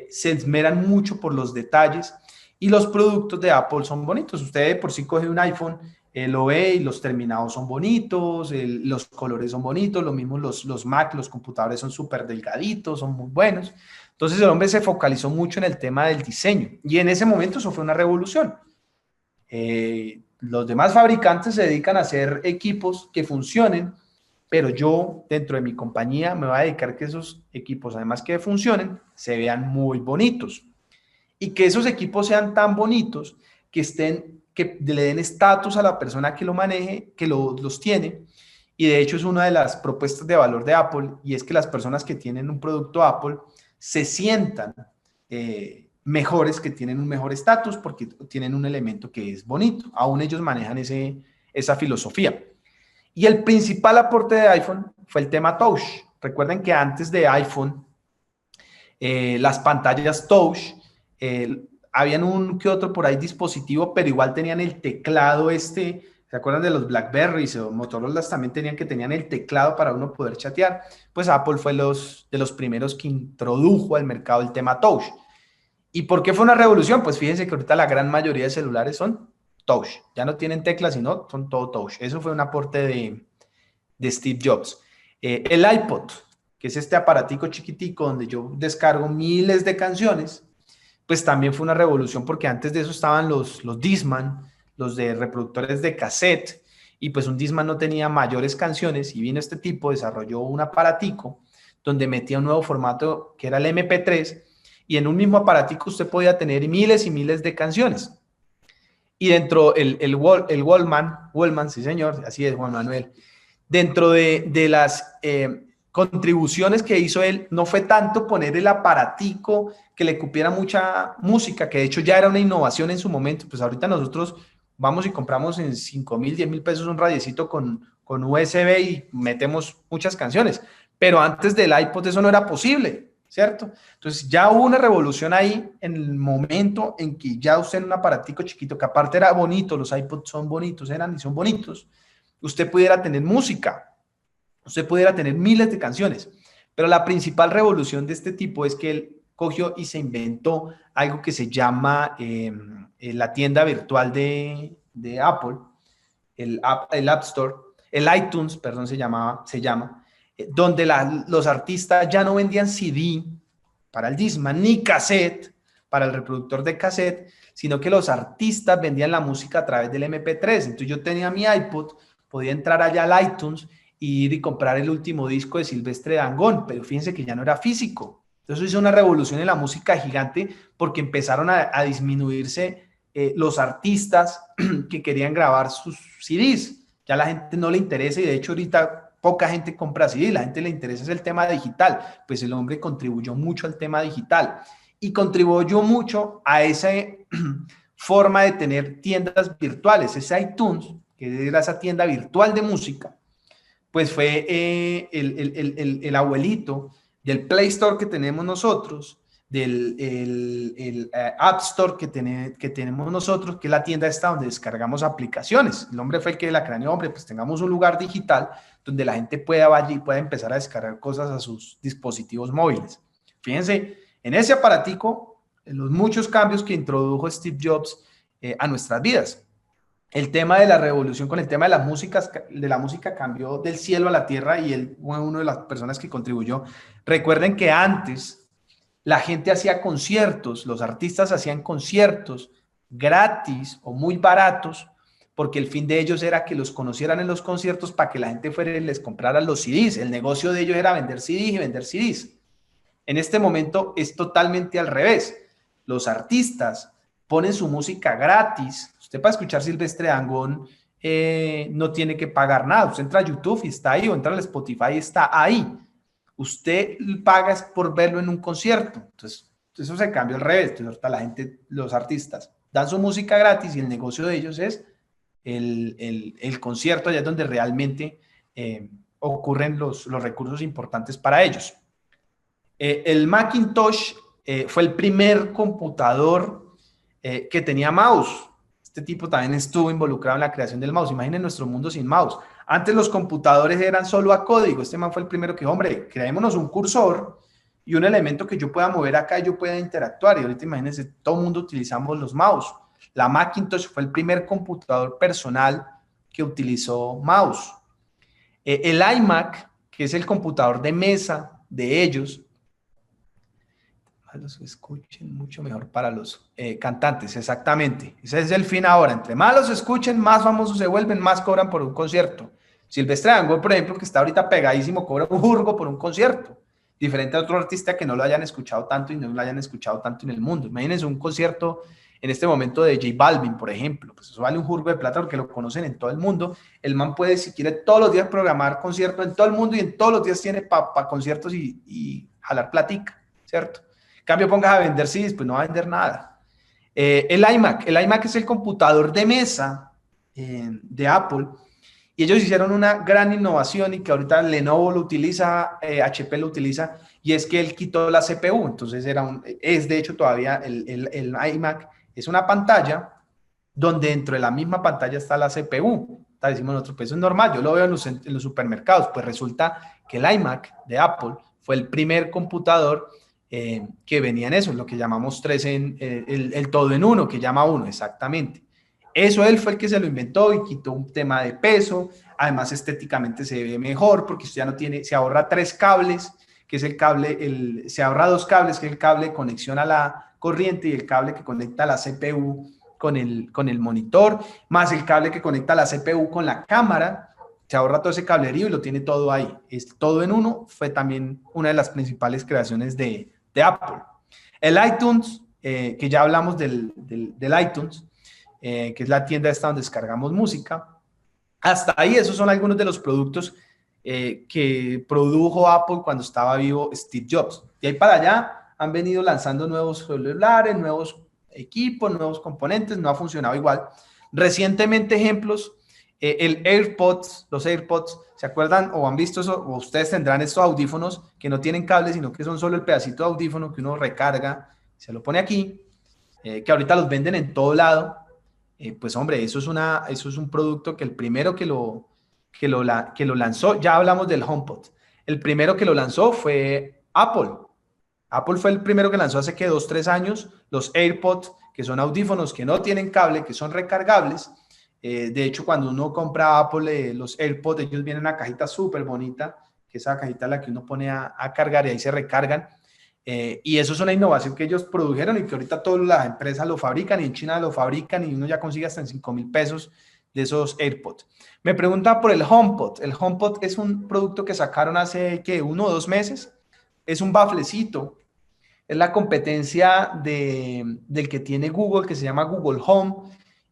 se esmeran mucho por los detalles y los productos de Apple son bonitos. Usted por sí coge un iPhone, lo ve y los terminados son bonitos, los colores son bonitos, lo mismo los Mac, los computadores son súper delgaditos, son muy buenos. Entonces el hombre se focalizó mucho en el tema del diseño y en ese momento eso fue una revolución. Los demás fabricantes se dedican a hacer equipos que funcionen, pero yo dentro de mi compañía me voy a dedicar a que esos equipos, además que funcionen, se vean muy bonitos y que esos equipos sean tan bonitos que que le den estatus a la persona que lo maneje, que los tiene. Y de hecho es una de las propuestas de valor de Apple y es que las personas que tienen un producto Apple se sientan mejores, que tienen un mejor estatus porque tienen un elemento que es bonito. Aún ellos manejan esa filosofía. Y el principal aporte de iPhone fue el tema Touch. Recuerden que antes de iPhone, las pantallas Touch, habían un que otro por ahí dispositivo, pero igual tenían el teclado ¿se acuerdan de los BlackBerrys o Motorola también tenían el teclado para uno poder chatear? Pues Apple fue de los primeros que introdujo al mercado el tema Touch. ¿Y por qué fue una revolución? Pues fíjense que ahorita la gran mayoría de celulares son Touch. Ya no tienen teclas, sino son todo Touch. Eso fue un aporte de Steve Jobs. El iPod, que es este aparatico chiquitico donde yo descargo miles de canciones, pues también fue una revolución porque antes de eso estaban los Discman, los de reproductores de cassette, y pues un Discman no tenía mayores canciones y vino este tipo, desarrolló un aparatico donde metía un nuevo formato que era el MP3 y en un mismo aparatico usted podía tener miles y miles de canciones. Y dentro el Wallman, sí señor, así es Juan Manuel, dentro de las contribuciones que hizo él, no fue tanto poner el aparatico que le cupiera mucha música, que de hecho ya era una innovación en su momento, pues ahorita nosotros vamos y compramos en 5,000, 10,000 pesos un radiecito con USB y metemos muchas canciones, pero antes del iPod eso no era posible, ¿cierto? Entonces ya hubo una revolución ahí en el momento en que ya usted en un aparatico chiquito, que aparte era bonito, los iPods son bonitos, eran y son bonitos, usted pudiera tener música, usted pudiera tener miles de canciones, pero la principal revolución de este tipo es que él cogió y se inventó algo que se llama la tienda virtual de Apple, el App Store, el iTunes, perdón, se llama, donde los artistas ya no vendían CD para el Discman ni cassette para el reproductor de cassette, sino que los artistas vendían la música a través del MP3. Entonces yo tenía mi iPod, podía entrar allá al iTunes y ir y comprar el último disco de Silvestre Dangond, pero fíjense que ya no era físico. Entonces hizo una revolución en la música gigante porque empezaron a disminuirse los artistas que querían grabar sus CDs. Ya la gente no le interesa y de hecho ahorita poca gente compra CD, la gente le interesa es el tema digital, pues el hombre contribuyó mucho al tema digital y contribuyó mucho a esa forma de tener tiendas virtuales, ese iTunes, que era esa tienda virtual de música, pues fue el abuelito del Play Store que tenemos nosotros, del App Store que tenemos nosotros, que es la tienda esta donde descargamos aplicaciones. El hombre fue el que la creó, hombre, pues tengamos un lugar digital donde la gente pueda empezar a descargar cosas a sus dispositivos móviles. Fíjense, en ese aparatico, en los muchos cambios que introdujo Steve Jobs a nuestras vidas. El tema de la revolución con el tema de la música cambió del cielo a la tierra y él fue una de las personas que contribuyó. Recuerden que antes la gente hacía conciertos, los artistas hacían conciertos gratis o muy baratos, porque el fin de ellos era que los conocieran en los conciertos para que la gente fuera y les comprara los CDs. El negocio de ellos era vender CDs y vender CDs. En este momento es totalmente al revés. Los artistas ponen su música gratis. Usted para escuchar Silvestre Dangond no tiene que pagar nada. Usted entra a YouTube y está ahí, o entra a Spotify y está ahí. Usted paga es por verlo en un concierto. Entonces, eso se cambió al revés. Entonces, ahorita la gente, los artistas, dan su música gratis y el negocio de ellos es el concierto, allá es donde realmente ocurren los recursos importantes para ellos. El Macintosh fue el primer computador que tenía mouse. Este tipo también estuvo involucrado en la creación del mouse. Imaginen nuestro mundo sin mouse. Antes los computadores eran solo a código. Este man fue el primero que dijo, hombre, creémonos un cursor y un elemento que yo pueda mover acá y yo pueda interactuar. Y ahorita imagínense, todo el mundo utilizamos los mouse. La Macintosh fue el primer computador personal que utilizó mouse. El iMac, que es el computador de mesa de ellos, más los escuchen, mucho mejor para los cantantes, exactamente. Ese es el fin ahora. Entre más los escuchen, más famosos se vuelven, más cobran por un concierto. Silvestre Dangond, por ejemplo, que está ahorita pegadísimo, cobra un jurgo por un concierto. Diferente a otro artista que no lo hayan escuchado tanto y no lo hayan escuchado tanto en el mundo. Imagínense un concierto en este momento de J Balvin, por ejemplo. Pues eso vale un jurgo de plata porque lo conocen en todo el mundo. El man puede, si quiere, todos los días programar conciertos en todo el mundo y en todos los días tiene para conciertos y jalar platica, ¿cierto? En cambio, pongas a vender CDs, pues no va a vender nada. El iMac es el computador de mesa de Apple y ellos hicieron una gran innovación y que ahorita Lenovo lo utiliza, HP lo utiliza, y es que él quitó la CPU. Entonces es de hecho todavía el iMac es una pantalla donde dentro de la misma pantalla está la CPU. Decimos nosotros, pues eso es normal, yo lo veo en los supermercados. Pues resulta que el iMac de Apple fue el primer computador que venía en eso, lo que llamamos el todo en uno, que llama uno, exactamente. Eso él fue el que se lo inventó y quitó un tema de peso. Además, estéticamente se ve mejor porque usted ya no tiene, se ahorra 3 cables, que es el cable, se ahorra 2 cables, que es el cable de conexión a la corriente y el cable que conecta la CPU con el monitor, más el cable que conecta la CPU con la cámara. Se ahorra todo ese cablerío y lo tiene todo ahí. Es todo en uno. Fue también una de las principales creaciones de Apple. El iTunes, que ya hablamos del iTunes, que es la tienda esta donde descargamos música. Hasta ahí, esos son algunos de los productos que produjo Apple cuando estaba vivo Steve Jobs. De ahí para allá han venido lanzando nuevos celulares, nuevos equipos, nuevos componentes, no ha funcionado igual. Recientemente ejemplos, los AirPods, ¿se acuerdan o han visto eso? O ustedes tendrán estos audífonos que no tienen cable, sino que son solo el pedacito de audífono que uno recarga, se lo pone aquí, que ahorita los venden en todo lado. Pues hombre, eso es un producto que el primero que lo lanzó, ya hablamos del HomePod, el primero que lo lanzó fue Apple. Apple fue el primero que lanzó hace que 2, 3 años los AirPods, que son audífonos que no tienen cable, que son recargables. De hecho, cuando uno compra Apple, los AirPods, ellos vienen en una cajita súper bonita, que es esa cajita la que uno pone a cargar y ahí se recargan. Y eso es una innovación que ellos produjeron y que ahorita todas las empresas lo fabrican y en China lo fabrican y uno ya consigue hasta en 5,000 pesos de esos AirPods. Me pregunta por el HomePod. El HomePod es un producto que sacaron hace, ¿qué? 1 o 2 meses. Es un baflecito. Es la competencia del que tiene Google, que se llama Google Home,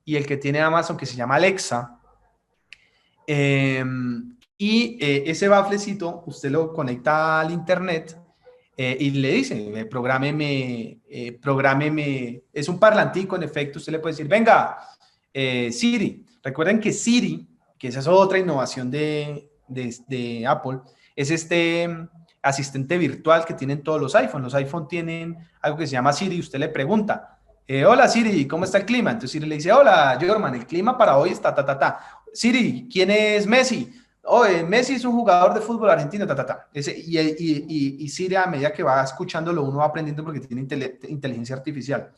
y el que tiene Amazon, que se llama Alexa. Ese baflecito usted lo conecta al internet y le dice, prográmeme, es un parlantico, en efecto, usted le puede decir, venga, Siri. Recuerden que Siri, que esa es otra innovación de Apple, es este asistente virtual que tienen todos los iPhones. Los iPhones tienen algo que se llama Siri y usted le pregunta, hola Siri, ¿cómo está el clima? Entonces Siri le dice, hola Jorman, el clima para hoy está Siri, ¿quién es Messi? Messi es un jugador de fútbol argentino, y Siri, a medida que va escuchándolo, uno va aprendiendo porque tiene inteligencia artificial.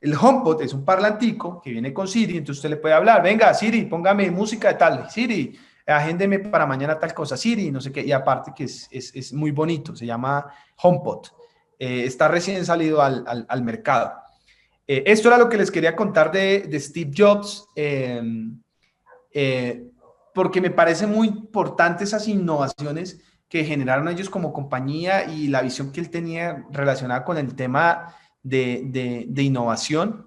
El HomePod es un parlantico que viene con Siri, entonces usted le puede hablar, venga Siri, póngame música de tal, Siri, agéndeme para mañana tal cosa, Siri, no sé qué, y aparte que es muy bonito, se llama HomePod, está recién salido al mercado. Esto era lo que les quería contar de Steve Jobs, porque me parece muy importante esas innovaciones que generaron ellos como compañía y la visión que él tenía relacionada con el tema de innovación.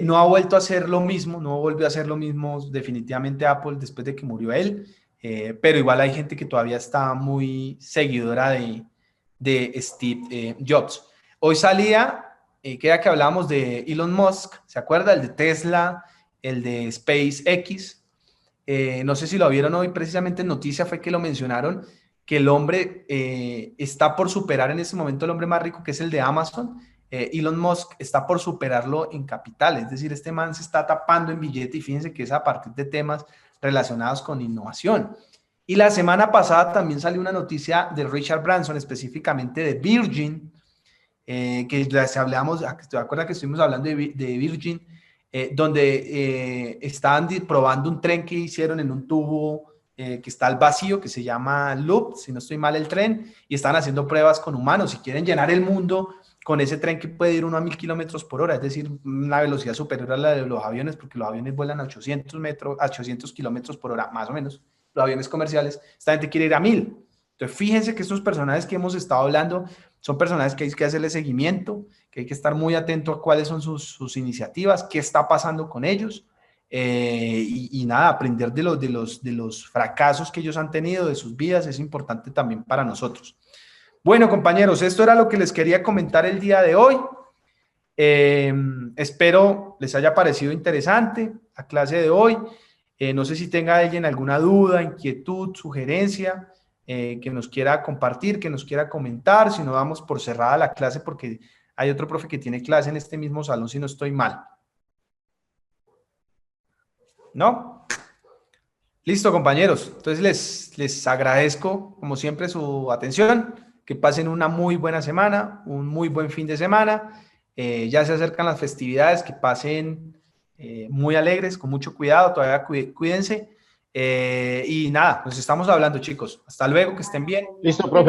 No ha vuelto a hacer lo mismo, no volvió a hacer lo mismo definitivamente Apple después de que murió él. pero igual hay gente que todavía está muy seguidora de Steve Jobs. Hoy salía, queda que hablábamos de Elon Musk, ¿se acuerda? El de Tesla, el de SpaceX. No sé si lo vieron hoy, precisamente en noticia fue que lo mencionaron, que el hombre está por superar en este momento el hombre más rico, que es el de Amazon. Elon Musk está por superarlo en capital, es decir, este man se está tapando en billete y fíjense que es a partir de temas relacionados con innovación. Y la semana pasada también salió una noticia de Richard Branson, específicamente de Virgin, que les hablamos, ¿te acuerdas que estuvimos hablando de Virgin? Donde estaban probando un tren que hicieron en un tubo que está al vacío, que se llama Loop, si no estoy mal el tren, y están haciendo pruebas con humanos. Si quieren llenar el mundo con ese tren que puede ir uno a 1000 kilómetros por hora, es decir, una velocidad superior a la de los aviones, porque los aviones vuelan a 800 kilómetros por hora, más o menos, los aviones comerciales, esta gente quiere ir a 1000. Entonces, fíjense que estos personajes que hemos estado hablando son personajes que hay que hacerle seguimiento, que hay que estar muy atento a cuáles son sus iniciativas, qué está pasando con ellos, y nada, aprender de los fracasos que ellos han tenido, de sus vidas, es importante también para nosotros. Bueno, compañeros, esto era lo que les quería comentar el día de hoy. Espero les haya parecido interesante la clase de hoy. No sé si tenga alguien alguna duda, inquietud, sugerencia que nos quiera compartir, que nos quiera comentar. Si no, damos por cerrada la clase porque hay otro profe que tiene clase en este mismo salón, si no estoy mal. ¿No? Listo, compañeros. Entonces les agradezco, como siempre, su atención. Que pasen una muy buena semana, un muy buen fin de semana. Ya se acercan las festividades, que pasen muy alegres, con mucho cuidado, todavía cuídense. Y nada, nos estamos hablando, chicos. Hasta luego, que estén bien. Listo, profe.